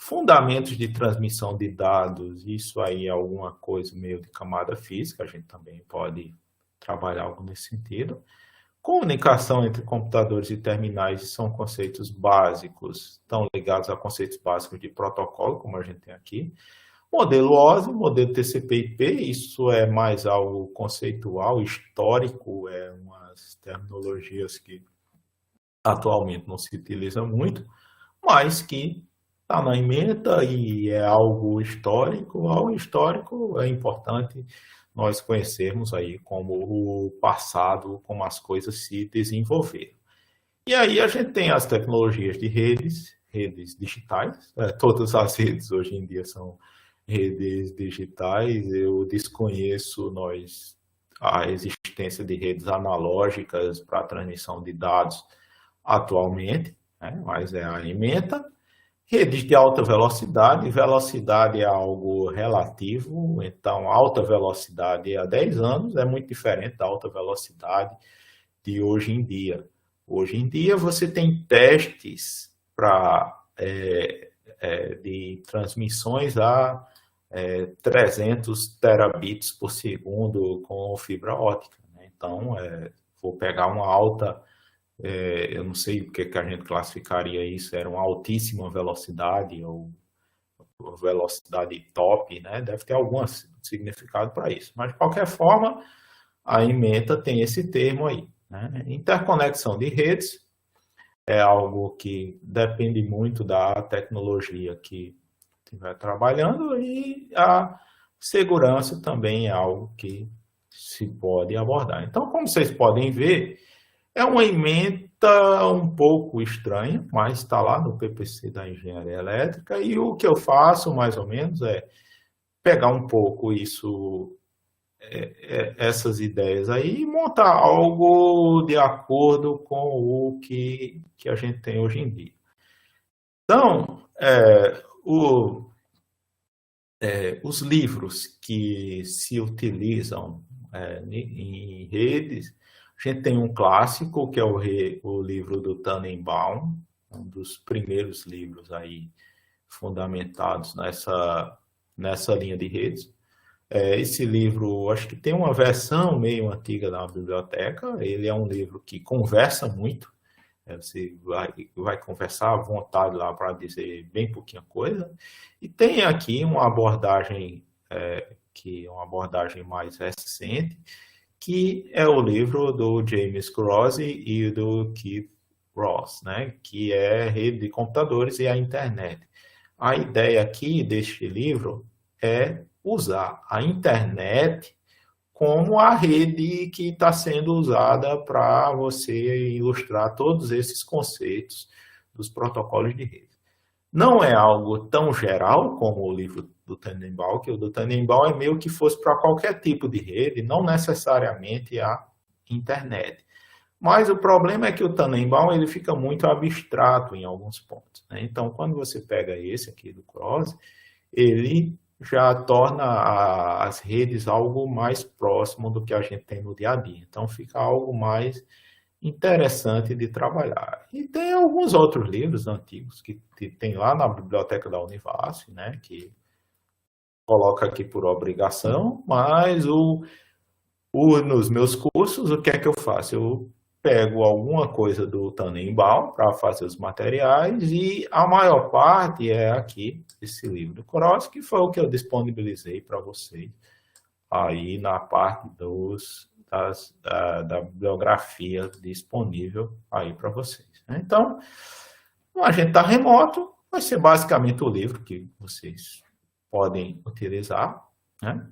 Fundamentos de transmissão de dados, isso aí é alguma coisa meio de camada física, a gente também pode trabalhar algo nesse sentido. Comunicação entre computadores e terminais são conceitos básicos, estão ligados a conceitos básicos de protocolo, como a gente tem aqui. Modelo OSI, modelo TCP/IP, isso é mais algo conceitual, histórico, umas terminologias que atualmente não se utilizam muito, mas que está na ementa e é algo histórico. Algo histórico é importante nós conhecermos aí como o passado, como as coisas se desenvolveram. E aí a gente tem as tecnologias de redes digitais, todas as redes hoje em dia são redes digitais. Eu desconheço a existência de redes analógicas para transmissão de dados atualmente, né? Mas é a ementa. Redes de alta velocidade, velocidade é algo relativo, então alta velocidade há 10 anos é muito diferente da alta velocidade de hoje em dia. Hoje em dia você tem testes de transmissões a 300 terabits por segundo com fibra ótica, né? Então, for pegar uma alta, eu não sei o que a gente classificaria isso, era uma altíssima velocidade ou velocidade top, né? Deve ter algum significado para isso. Mas, de qualquer forma, a ementa tem esse termo aí, né? Interconexão de redes é algo que depende muito da tecnologia que estiver trabalhando, e a segurança também é algo que se pode abordar. Então, como vocês podem ver, é uma ementa um pouco estranha, mas está lá no PPC da Engenharia Elétrica, e o que eu faço, mais ou menos, é pegar um pouco essas ideias aí e montar algo de acordo com o que a gente tem hoje em dia. Então, os livros que se utilizam em redes, a gente tem um clássico, que é o livro do Tannenbaum, um dos primeiros livros aí fundamentados nessa linha de redes. Esse livro, acho que tem uma versão meio antiga na biblioteca. Ele é um livro que conversa muito. Você vai conversar à vontade lá para dizer bem pouquinha coisa. E tem aqui uma abordagem, que é uma abordagem mais recente, que é o livro do James Cross e do Keith Ross, né? Que é Rede de Computadores e a Internet. A ideia aqui deste livro é usar a internet como a rede que está sendo usada para você ilustrar todos esses conceitos dos protocolos de rede. Não é algo tão geral como o livro do Tannenbaum, que o do Tannenbaum é meio que fosse para qualquer tipo de rede, não necessariamente a internet. Mas o problema é que o Tannenbaum ele fica muito abstrato em alguns pontos, né? Então, quando você pega esse aqui do Cross, ele já torna as redes algo mais próximo do que a gente tem no dia a dia. Então, fica algo mais interessante de trabalhar. E tem alguns outros livros antigos que tem lá na biblioteca da Univasf, né, que coloca aqui por obrigação, mas nos meus cursos, o que é que eu faço? Eu pego alguma coisa do Tannenbaum para fazer os materiais, e a maior parte é aqui, esse livro do Cross, que foi o que eu disponibilizei para vocês aí na parte da bibliografia disponível aí para vocês, né? Então, o agente está remoto, vai ser basicamente o livro que vocês podem utilizar, né?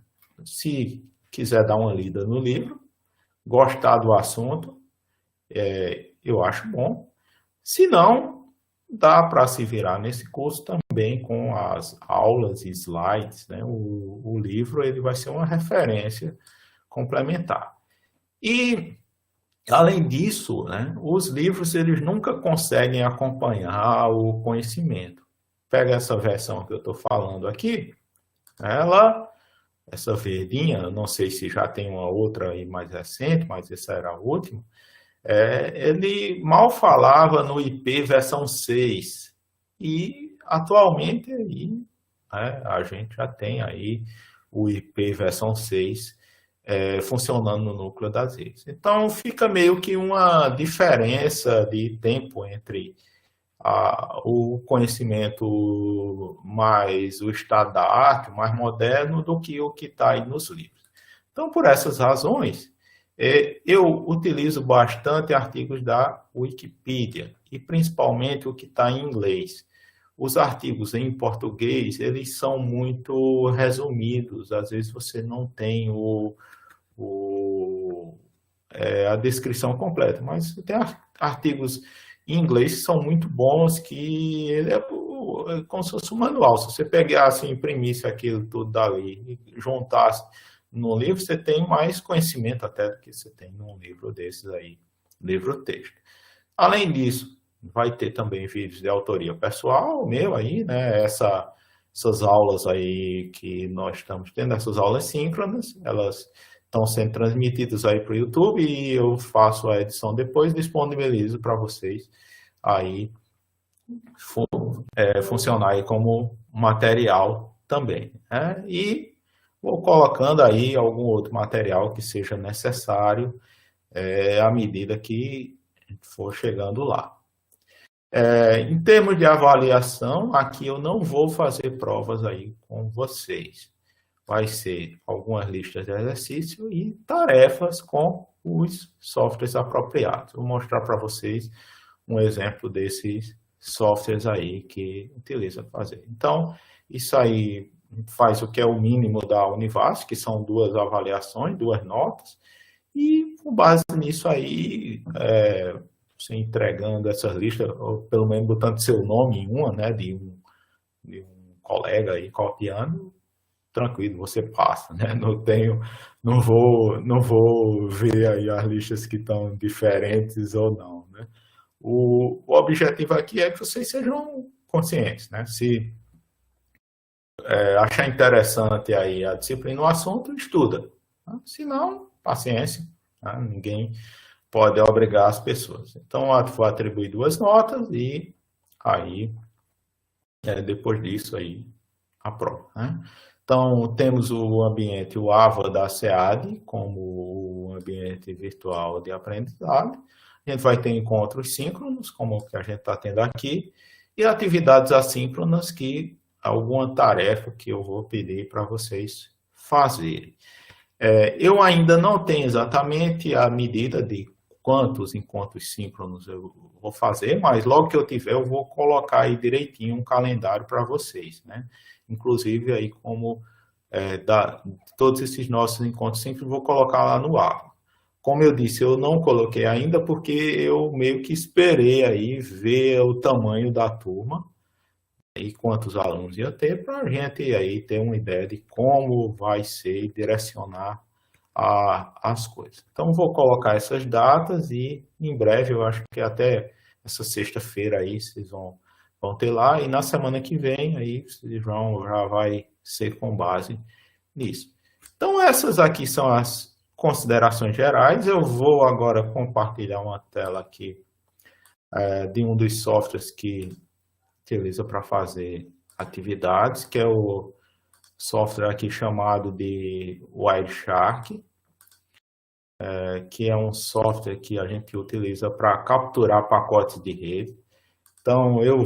Se quiser dar uma lida no livro, gostar do assunto, eu acho bom. Se não, dá para se virar nesse curso também com as aulas e slides, né? O livro ele vai ser uma referência complementar. E, além disso, né, os livros eles nunca conseguem acompanhar o conhecimento. Pega essa versão que eu estou falando aqui, essa verdinha, não sei se já tem uma outra aí mais recente, mas essa era a última. Ele mal falava no IP versão 6, e atualmente aí, né, a gente já tem aí o IP versão 6 funcionando no núcleo das redes. Então fica meio que uma diferença de tempo entre o conhecimento mais o estado da arte, mais moderno, do que o que está aí nos livros. Então, por essas razões, eu utilizo bastante artigos da Wikipedia, e principalmente o que está em inglês. Os artigos em português, eles são muito resumidos, às vezes você não tem a descrição completa, mas tem artigos em inglês que são muito bons, que ele é como se fosse um manual. Se você pegasse e imprimisse aquilo tudo dali e juntasse no livro, você tem mais conhecimento até do que você tem num livro desses aí, livro-texto. Além disso, vai ter também vídeos de autoria pessoal meu aí, né? Essas aulas aí que nós estamos tendo, essas aulas síncronas, elas estão sendo transmitidas aí para o YouTube, e eu faço a edição depois e disponibilizo para vocês aí funcionar aí como material também, né? E vou colocando aí algum outro material que seja necessário à medida que for chegando lá. Em termos de avaliação, aqui eu não vou fazer provas aí com vocês. Vai ser algumas listas de exercício e tarefas com os softwares apropriados. Vou mostrar para vocês um exemplo desses softwares aí que utiliza para fazer. Então, isso aí faz o que é o mínimo da Univasf, que são 2 avaliações, 2 notas, e com base nisso aí, você entregando essas listas, ou pelo menos botando seu nome em uma, né, de um colega aí copiando, tranquilo, você passa, né? Não vou ver aí as listas que estão diferentes ou não, né? O objetivo aqui é que vocês sejam conscientes, né? Se achar interessante aí a disciplina, o assunto, estuda. Né? Se não, paciência, né? Ninguém pode obrigar as pessoas. Então, vou atribuir 2 notas e aí, depois disso aí, aprova, né? Então, temos o ambiente, o AVA da SEAD, como o ambiente virtual de aprendizado. A gente vai ter encontros síncronos, como o que a gente está tendo aqui, e atividades assíncronas, que alguma tarefa que eu vou pedir para vocês fazerem. Eu ainda não tenho exatamente a medida de quantos encontros síncronos eu vou fazer, mas logo que eu tiver, eu vou colocar aí direitinho um calendário para vocês, né? Inclusive aí como todos esses nossos encontros síncronos, vou colocar lá no ar. Como eu disse, eu não coloquei ainda porque eu meio que esperei aí ver o tamanho da turma e quantos alunos ia ter, para a gente aí ter uma ideia de como vai ser e direcionar as coisas. Então, vou colocar essas datas e em breve, eu acho que até essa sexta-feira aí, vocês vão ter lá, e na semana que vem aí, vocês já vai ser com base nisso. Então, essas aqui são as considerações gerais. Eu vou agora compartilhar uma tela aqui de um dos softwares que utiliza para fazer atividades, que é o software aqui chamado de Wireshark, que é um software que a gente utiliza para capturar pacotes de rede. Então, eu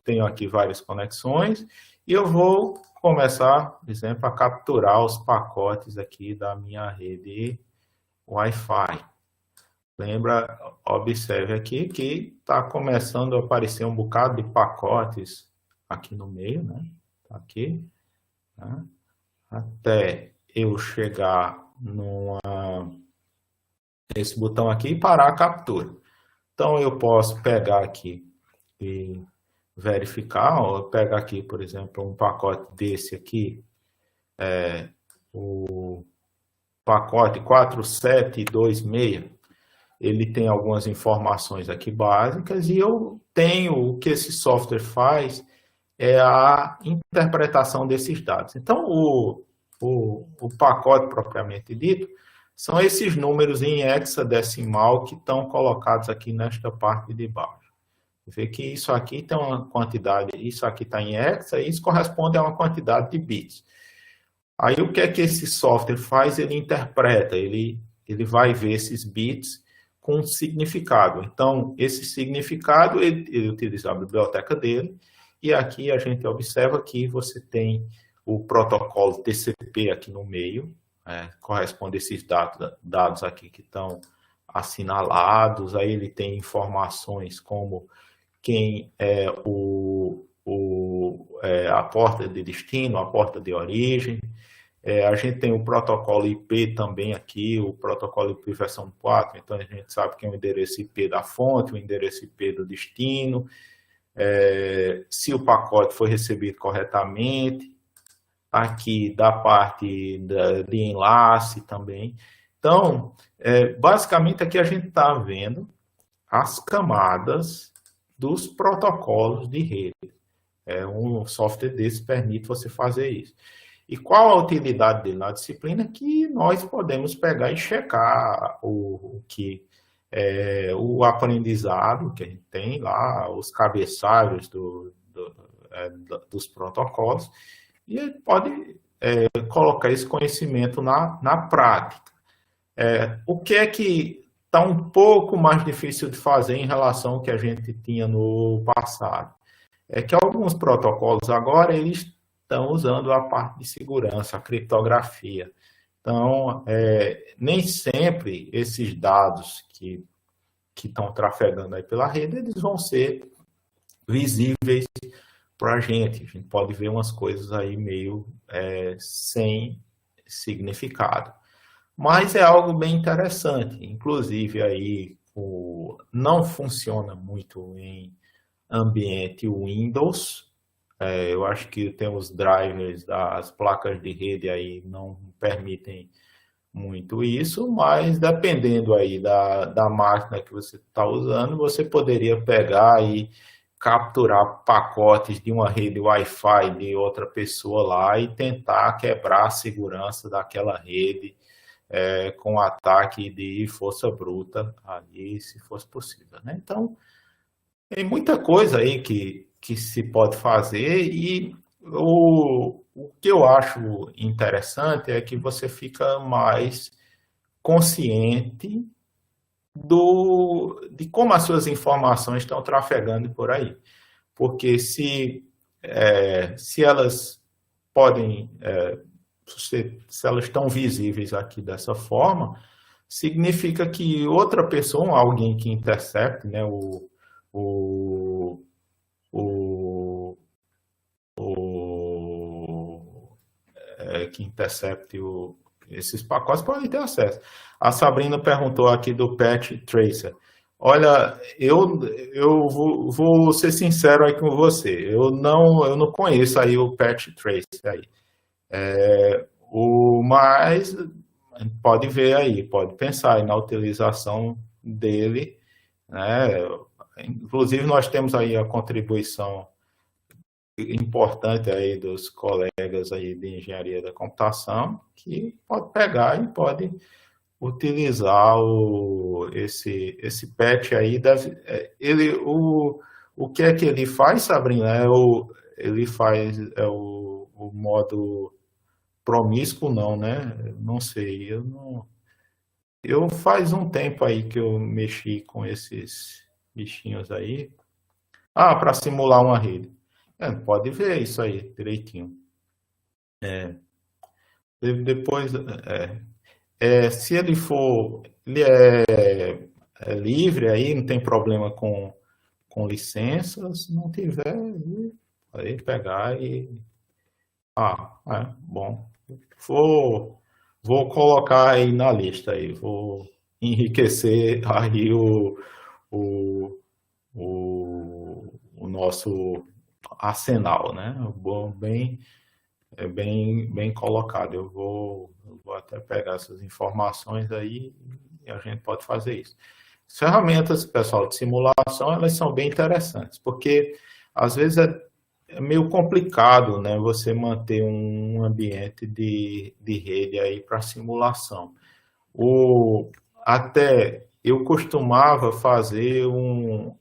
tenho aqui várias conexões e eu vou começar, por exemplo, a capturar os pacotes aqui da minha rede Wi-Fi. Observe aqui que está começando a aparecer um bocado de pacotes aqui no meio, né? Aqui, né? Até eu chegar nesse botão aqui e parar a captura. Então, eu posso pegar aqui e verificar, eu pego aqui, por exemplo, um pacote desse aqui, o pacote 4726, ele tem algumas informações aqui básicas e eu tenho, o que esse software faz é a interpretação desses dados. Então, o pacote propriamente dito são esses números em hexadecimal que estão colocados aqui nesta parte de baixo. Você vê que isso aqui tem uma quantidade, isso aqui está em hexa, e isso corresponde a uma quantidade de bits. Aí o que é que esse software faz? Ele interpreta, ele vai ver esses bits com significado. Então, esse significado, ele utiliza a biblioteca dele, e aqui a gente observa que você tem o protocolo TCP aqui no meio, corresponde a esses dados aqui que estão assinalados, aí ele tem informações como quem é a porta de destino, a porta de origem. A gente tem o protocolo IP também aqui, o protocolo IP versão 4, então a gente sabe que é o endereço IP da fonte, o endereço IP do destino, se o pacote foi recebido corretamente, aqui da parte de enlace também. Então, basicamente aqui a gente está vendo as camadas dos protocolos de rede. Um software desse permite você fazer isso. E qual a utilidade dele na disciplina? Que nós podemos pegar e checar o aprendizado que a gente tem lá, os cabeçalhos dos protocolos, e ele pode colocar esse conhecimento na prática. O que é que está um pouco mais difícil de fazer em relação ao que a gente tinha no passado? É que alguns protocolos agora eles estão usando a parte de segurança, a criptografia. Então, nem sempre esses dados que estão trafegando aí pela rede, eles vão ser visíveis para a gente. A gente pode ver umas coisas aí meio sem significado. Mas é algo bem interessante. Inclusive, aí não funciona muito em ambiente Windows. Eu acho que tem os drivers das placas de rede aí não permitem muito isso, mas dependendo aí da máquina que você está usando, você poderia pegar e capturar pacotes de uma rede Wi-Fi de outra pessoa lá e tentar quebrar a segurança daquela rede com ataque de força bruta ali, se fosse possível, né? Então, tem muita coisa aí que se pode fazer e o que eu acho interessante é que você fica mais consciente de como as suas informações estão trafegando por aí. Porque se elas podem, se elas estão visíveis aqui dessa forma, significa que outra pessoa, alguém que intercepte, né, o, o, que intercepte esses pacotes podem ter acesso. A Sabrina perguntou aqui do Patch Tracer. Olha, eu vou ser sincero aí com você. Eu não conheço aí o Patch Tracer aí. Mas pode ver aí, pode pensar aí na utilização dele, né? Inclusive nós temos aí a contribuição importante aí dos colegas aí de engenharia da computação que pode pegar e pode utilizar esse patch aí. O que é que ele faz, Sabrina? Ele faz o modo promíscuo, não, né? Não sei, eu faz um tempo aí que eu mexi com esses bichinhos aí. Para simular uma rede. Pode ver isso aí direitinho. Depois, se ele é livre aí, não tem problema com licenças, se não tiver, aí pegar bom. Vou colocar aí na lista aí, vou enriquecer aí o nosso arsenal, né? Bem colocado. Eu vou até pegar essas informações aí e a gente pode fazer isso. As ferramentas, pessoal, de simulação, elas são bem interessantes, porque às vezes é meio complicado, né, você manter um ambiente de rede aí para simulação. Até eu costumava fazer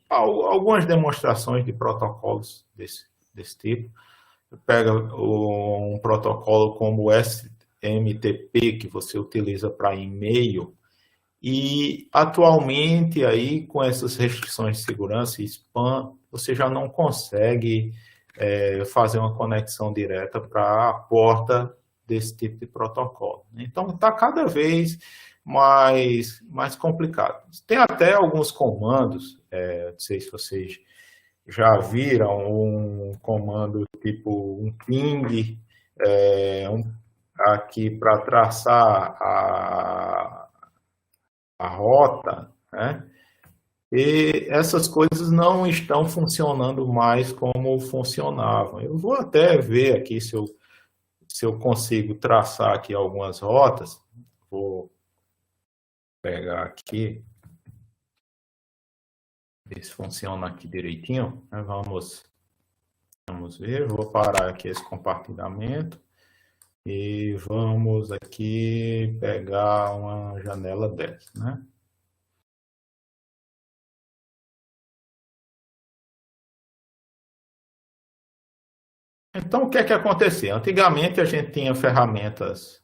algumas demonstrações de protocolos desse tipo. Pega um protocolo como o SMTP, que você utiliza para e-mail, e atualmente aí com essas restrições de segurança e spam, você já não consegue fazer uma conexão direta para a porta desse tipo de protocolo. Então está cada vez mais complicado. Tem até alguns comandos, não sei se vocês já viram um comando tipo um ping aqui para traçar a rota, né? E essas coisas não estão funcionando mais como funcionavam. Eu vou até ver aqui se eu consigo traçar aqui algumas rotas. Vou pegar aqui, ver se funciona aqui direitinho. Vamos ver, vou parar aqui esse compartilhamento e vamos aqui pegar uma janela dessa, né? Então, o que é que acontecia? Antigamente a gente tinha ferramentas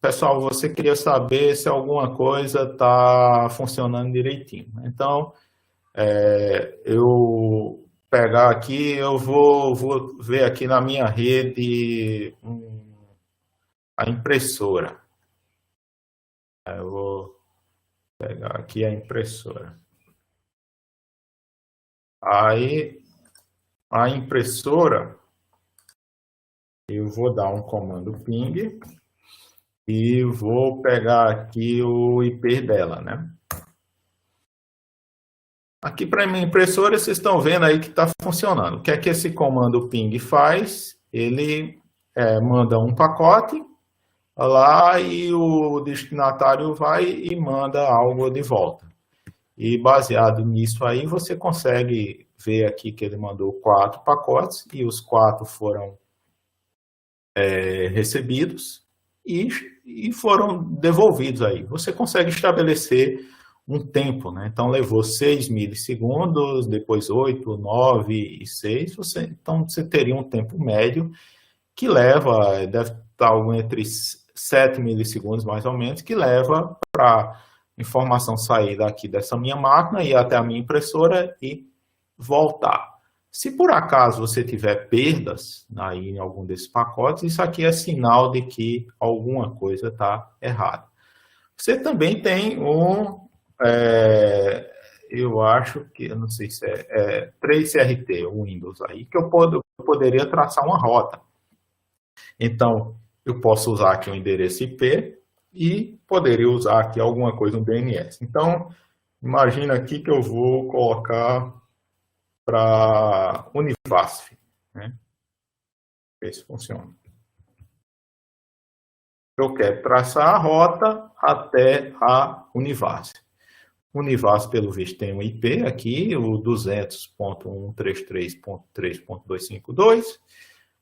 Pessoal, você queria saber se alguma coisa está funcionando direitinho. Então, eu pegar aqui, eu vou ver aqui na minha rede a impressora. Eu vou pegar aqui a impressora. Aí, a impressora, eu vou dar um comando ping e vou pegar aqui o IP dela, né? Aqui para minha impressora, vocês estão vendo aí que está funcionando. O que é que esse comando ping faz? Ele manda um pacote lá e o destinatário vai e manda algo de volta. E baseado nisso aí, você consegue ver aqui que ele mandou 4 pacotes e os 4 foram recebidos e foram devolvidos aí. Você consegue estabelecer um tempo, né? Então levou 6 milissegundos, depois 8, 9 e 6. Então você teria um tempo médio que deve estar entre 7 milissegundos mais ou menos, que leva para informação sair daqui dessa minha máquina, ir até a minha impressora e voltar. Se por acaso você tiver perdas aí em algum desses pacotes, isso aqui é sinal de que alguma coisa está errada. Você também tem eu acho que, eu não sei se é 3CRT, o Windows aí, que eu poderia traçar uma rota. Então, eu posso usar aqui o endereço IP e poderia usar aqui alguma coisa no DNS. Então, imagina aqui que eu vou colocar para Univasf, né? Ver se funciona. Eu quero traçar a rota até a Univasf. Univasf, pelo visto, tem um IP aqui, o 200.133.3.252,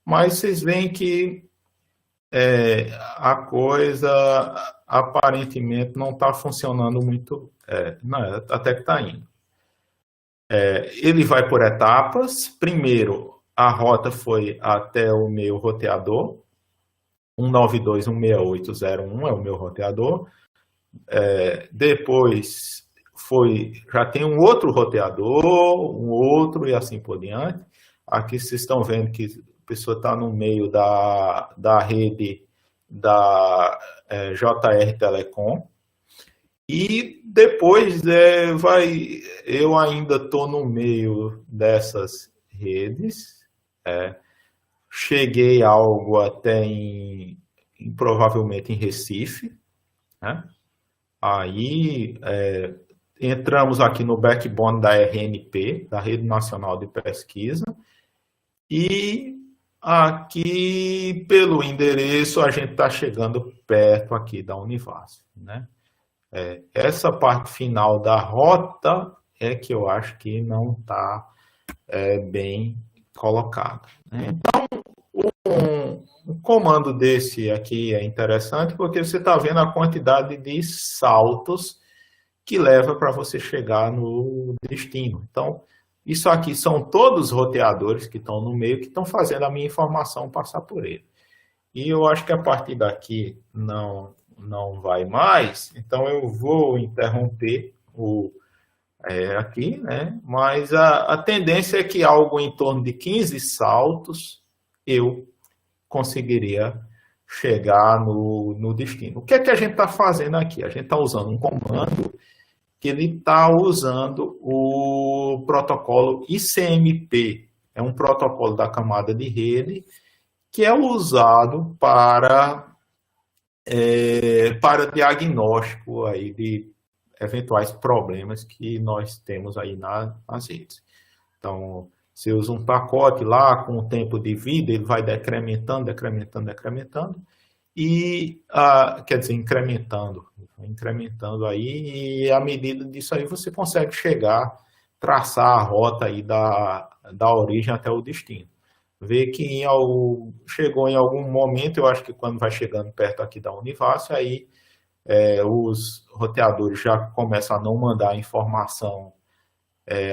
mas vocês veem que a coisa aparentemente não está funcionando muito, não, até que está indo. Ele vai por etapas. Primeiro, a rota foi até o meu roteador, 192.168.0.1 é o meu roteador. Depois já tem um outro roteador, um outro e assim por diante. Aqui vocês estão vendo que a pessoa está no meio da rede da JR Telecom. E depois eu ainda estou no meio dessas redes. Cheguei algo até provavelmente em Recife, né? Aí entramos aqui no backbone da RNP, da Rede Nacional de Pesquisa, e aqui pelo endereço a gente está chegando perto aqui da Univasf, né? Essa parte final da rota é que eu acho que não está bem colocada, né? Então, um comando desse aqui é interessante porque você está vendo a quantidade de saltos que leva para você chegar no destino. Então, isso aqui são todos os roteadores que estão no meio que estão fazendo a minha informação passar por ele. E eu acho que a partir daqui não vai mais, então eu vou interromper aqui, né? Mas a tendência é que algo em torno de 15 saltos eu conseguiria chegar no destino. O que é que a gente está fazendo aqui? A gente está usando um comando que ele está usando o protocolo ICMP, é um protocolo da camada de rede que é usado para diagnóstico aí de eventuais problemas que nós temos aí nas redes. Então, você usa um pacote lá com o tempo de vida, ele vai decrementando, e, quer dizer, incrementando aí, e à medida disso aí você consegue traçar a rota aí da origem até o destino. Vê que chegou em algum momento, eu acho que quando vai chegando perto aqui da Univasf, aí os roteadores já começam a não mandar a informação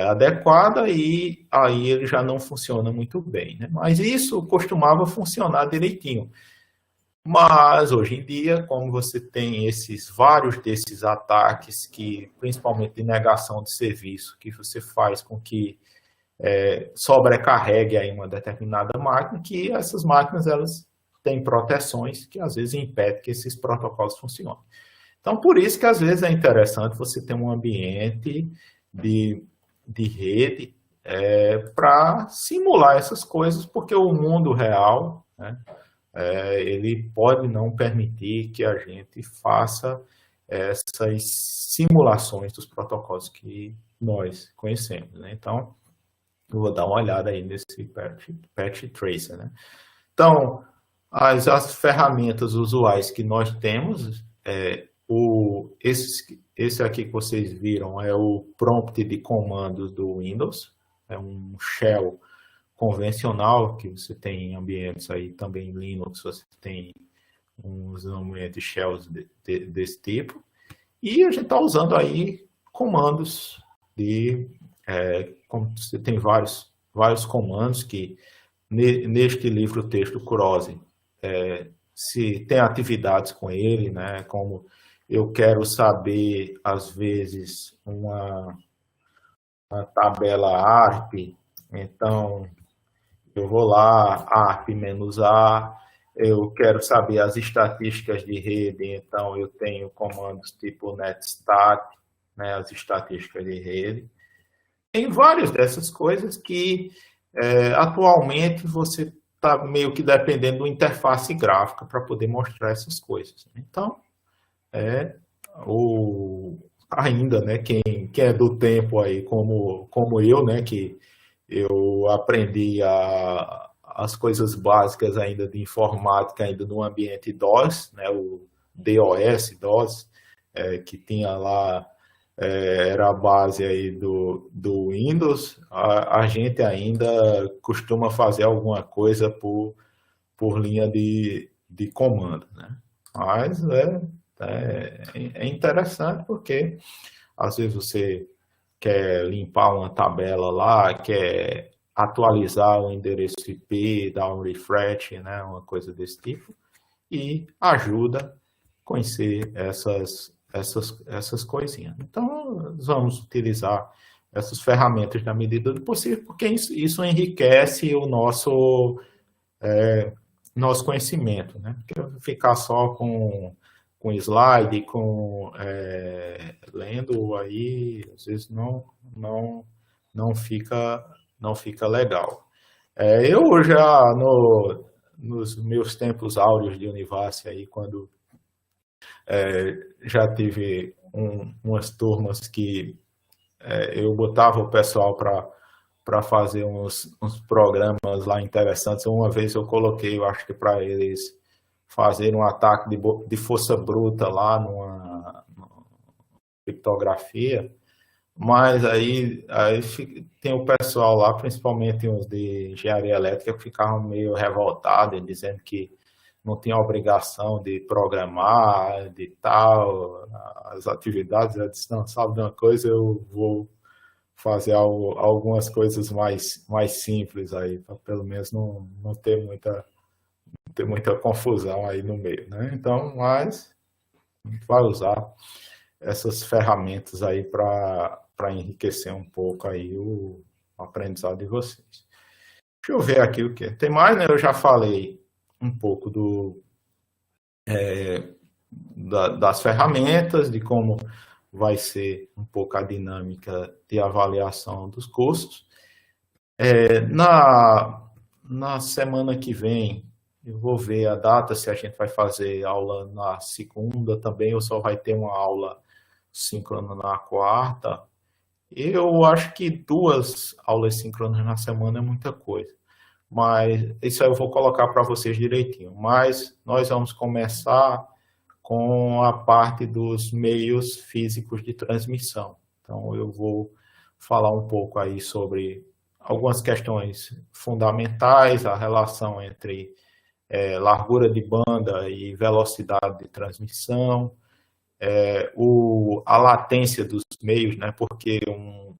adequada e aí ele já não funciona muito bem, né? Mas isso costumava funcionar direitinho. Mas, hoje em dia, como você tem vários desses ataques, que principalmente de negação de serviço, que você faz com que sobrecarregue aí uma determinada máquina, que essas máquinas elas têm proteções que às vezes impedem que esses protocolos funcionem. Então, por isso que às vezes é interessante você ter um ambiente de rede para simular essas coisas, porque o mundo real, né, ele pode não permitir que a gente faça essas simulações dos protocolos que nós conhecemos, né? Então, eu vou dar uma olhada aí nesse Patch Tracer, né? Então, as ferramentas usuais que nós temos, esse aqui que vocês viram é o prompt de comandos do Windows, é um shell convencional que você tem em ambientes aí, também em Linux, você tem uns ambientes shells desse tipo, e a gente está usando aí comandos como você tem vários comandos que neste livro texto Kurose se tem atividades com ele, né, como eu quero saber às vezes uma tabela ARP, então eu vou lá, ARP-A, eu quero saber as estatísticas de rede, então eu tenho comandos tipo netstat, né, as estatísticas de rede. Tem várias dessas coisas que atualmente você está meio que dependendo do interface gráfica para poder mostrar essas coisas. Então, ainda, né, quem é do tempo aí, como eu, né, que eu aprendi as coisas básicas ainda de informática, ainda no ambiente DOS, né, o DOS, que tinha lá, era a base aí do Windows, a gente ainda costuma fazer alguma coisa por linha de comando, né? Mas é interessante porque às vezes você quer limpar uma tabela lá, quer atualizar o endereço IP, dar um refresh, né, uma coisa desse tipo, e ajuda a conhecer essas coisinhas. Então, nós vamos utilizar essas ferramentas na medida do possível, porque isso enriquece o nosso conhecimento, né? Porque ficar só com slide, lendo aí, às vezes não fica legal. Eu já nos meus tempos áureos de Univasf aí, quando já tive umas turmas que eu botava o pessoal para fazer uns programas lá interessantes. Uma vez eu coloquei, eu acho que para eles fazer um ataque de força bruta lá numa criptografia, mas aí tem o pessoal lá, principalmente os de engenharia elétrica, que ficavam meio revoltados, dizendo que não tinha obrigação de programar, de tal, as atividades, eu disse, não, sabe de uma coisa, eu vou fazer algumas coisas mais simples aí, para pelo menos não ter muita confusão aí no meio, né? Então, mas a gente vai usar essas ferramentas aí para enriquecer um pouco aí o aprendizado de vocês. Deixa eu ver aqui o que tem mais, né? Eu já falei um pouco das ferramentas, de como vai ser um pouco a dinâmica de avaliação dos cursos. Na semana que vem, eu vou ver a data, se a gente vai fazer aula na segunda também, ou só vai ter uma aula síncrona na quarta. Eu acho que 2 aulas síncronas na semana é muita coisa. Mas isso aí eu vou colocar para vocês direitinho. Mas nós vamos começar com a parte dos meios físicos de transmissão. Então, eu vou falar um pouco aí sobre algumas questões fundamentais, a relação entre largura de banda e velocidade de transmissão, a latência dos meios, né? Porque um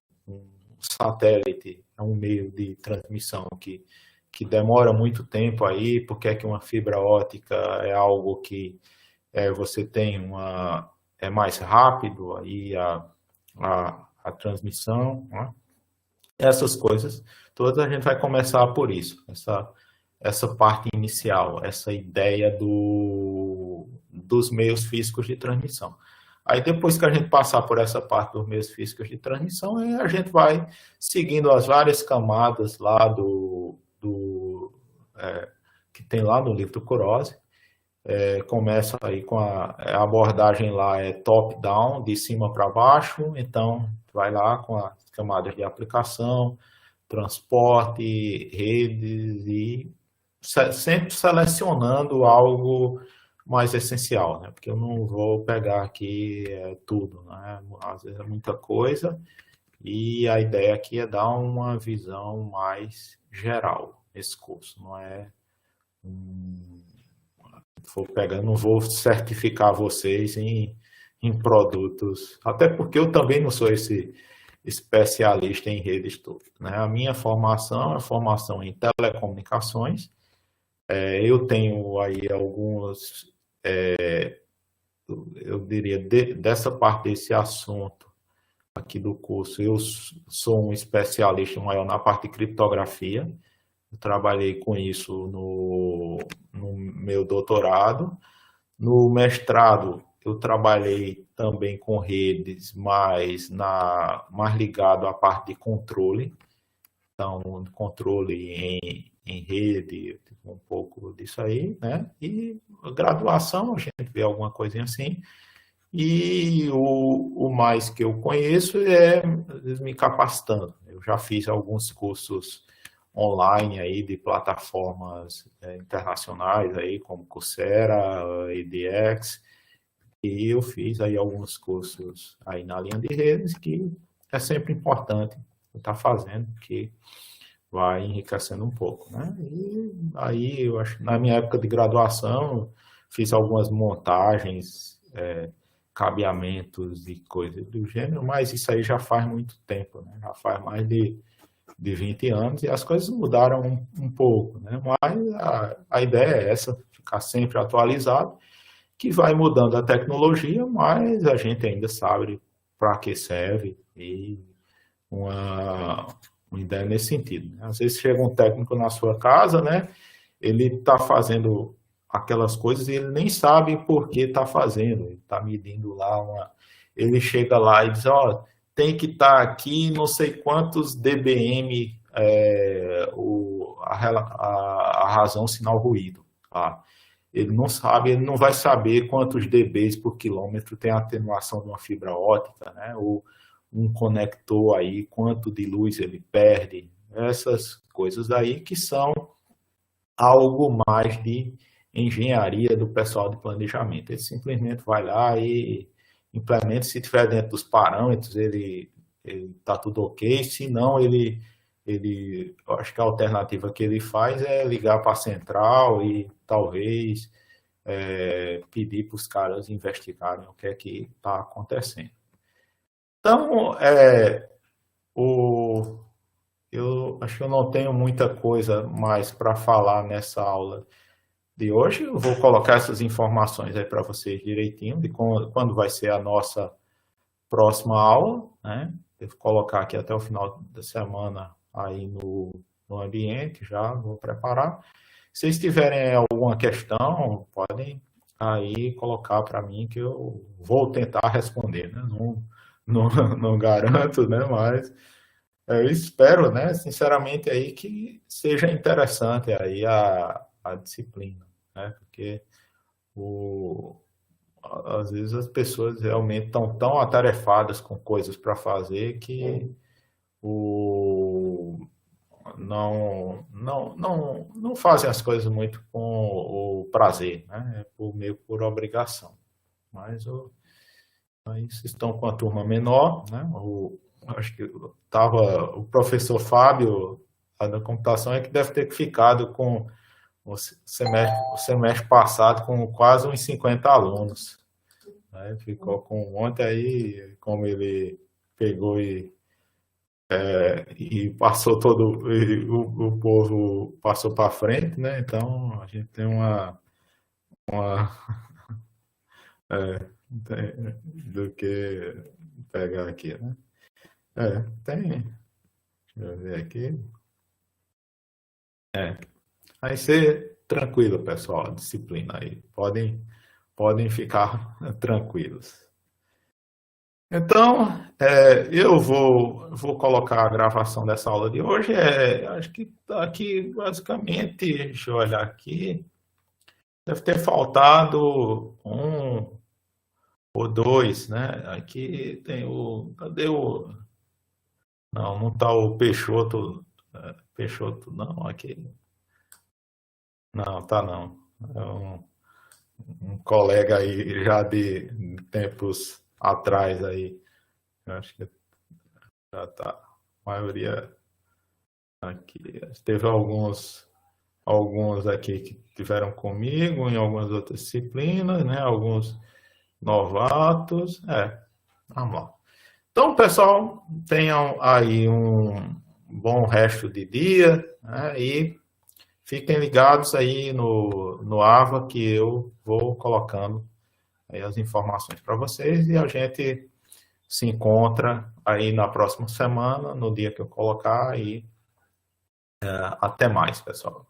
satélite é um meio de transmissão que que demora muito tempo aí, porque é que uma fibra ótica é algo que você tem é mais rápido aí a transmissão, né? Essas coisas todas a gente vai começar por isso, essa parte inicial, essa ideia dos meios físicos de transmissão. Aí depois que a gente passar por essa parte dos meios físicos de transmissão, a gente vai seguindo as várias camadas lá que tem lá no livro do Kurose. Começa aí com a abordagem lá top-down, de cima para baixo, então vai lá com as camadas de aplicação, transporte, redes e sempre selecionando algo mais essencial, né? Porque eu não vou pegar aqui tudo, né? Às vezes é muita coisa e a ideia aqui é dar uma visão mais geral nesse curso, não é for pegando, não vou certificar vocês em produtos, até porque eu também não sou esse especialista em redes todas, né? A minha formação é formação em telecomunicações. Eu tenho aí alguns, eu diria, dessa parte desse assunto aqui do curso, eu sou um especialista maior na parte de criptografia. Eu trabalhei com isso no meu doutorado. No mestrado, eu trabalhei também com redes, mais ligado à parte de controle. Então, controle em rede, um pouco disso aí, né? E graduação, a gente vê alguma coisinha assim. E o mais que eu conheço é me capacitando. Eu já fiz alguns cursos online aí de plataformas internacionais aí como Coursera, edX, e eu fiz aí alguns cursos aí na linha de redes que é sempre importante estar fazendo, que vai enriquecendo um pouco, né? E aí eu acho, na minha época de graduação, fiz algumas montagens, cabeamentos e coisas do gênero, mas isso aí já faz muito tempo, né? Já faz mais de 20 anos e as coisas mudaram um pouco, né? Mas a ideia é essa, ficar sempre atualizado, que vai mudando a tecnologia, mas a gente ainda sabe para que serve e uma ideia nesse sentido, né? Às vezes chega um técnico na sua casa, né? Ele está fazendo aquelas coisas e ele nem sabe por que está fazendo, ele está medindo lá ele chega lá e diz, ó, tem que estar aqui não sei quantos dBm a razão sinal ruído. Tá? Ele não sabe, ele não vai saber quantos dBs por quilômetro tem a atenuação de uma fibra ótica, né? Ou um conector aí, quanto de luz ele perde. Essas coisas aí que são algo mais de engenharia do pessoal de planejamento. Ele simplesmente vai lá e implementa, se estiver dentro dos parâmetros, ele está tudo ok, se não, eu acho que a alternativa que ele faz é ligar para a central e talvez pedir para os caras investigarem o que é que está acontecendo. Então, eu acho que eu não tenho muita coisa mais para falar nessa aula de hoje. Eu vou colocar essas informações aí para vocês direitinho, de quando vai ser a nossa próxima aula, né? Devo colocar aqui até o final da semana aí no ambiente, já vou preparar. Se vocês tiverem alguma questão, podem aí colocar para mim que eu vou tentar responder, né? Não garanto, né? Mas eu espero, né, sinceramente aí que seja interessante aí a disciplina, né? Porque às vezes as pessoas realmente estão tão atarefadas com coisas para fazer que não fazem as coisas muito com o prazer, né? Meio por obrigação. Mas aí vocês estão com a turma menor, né? Acho que estava o professor Fábio da computação que deve ter ficado com o semestre passado com quase uns 50 alunos, né? Ficou com um monte aí, como ele pegou e e passou o povo passou para frente, né? Então a gente tem uma do que pegar aqui, né? Tem, deixa eu ver aqui. Vai ser tranquilo, pessoal, a disciplina aí. Podem ficar tranquilos. Então, eu vou colocar a gravação dessa aula de hoje. Acho que tá aqui, basicamente, deixa eu olhar aqui, deve ter faltado um ou dois, né? Aqui tem cadê o... Não está o Peixoto. Peixoto, não, aqui. Não, tá não. É um colega aí já de tempos atrás aí. Eu acho que já tá. A maioria aqui. Teve alguns aqui que tiveram comigo em algumas outras disciplinas, né? Alguns novatos. Vamos lá. Então, pessoal, tenham aí um bom resto de dia, né? E fiquem ligados aí no AVA, que eu vou colocando aí as informações para vocês e a gente se encontra aí na próxima semana, no dia que eu colocar, e até mais, pessoal.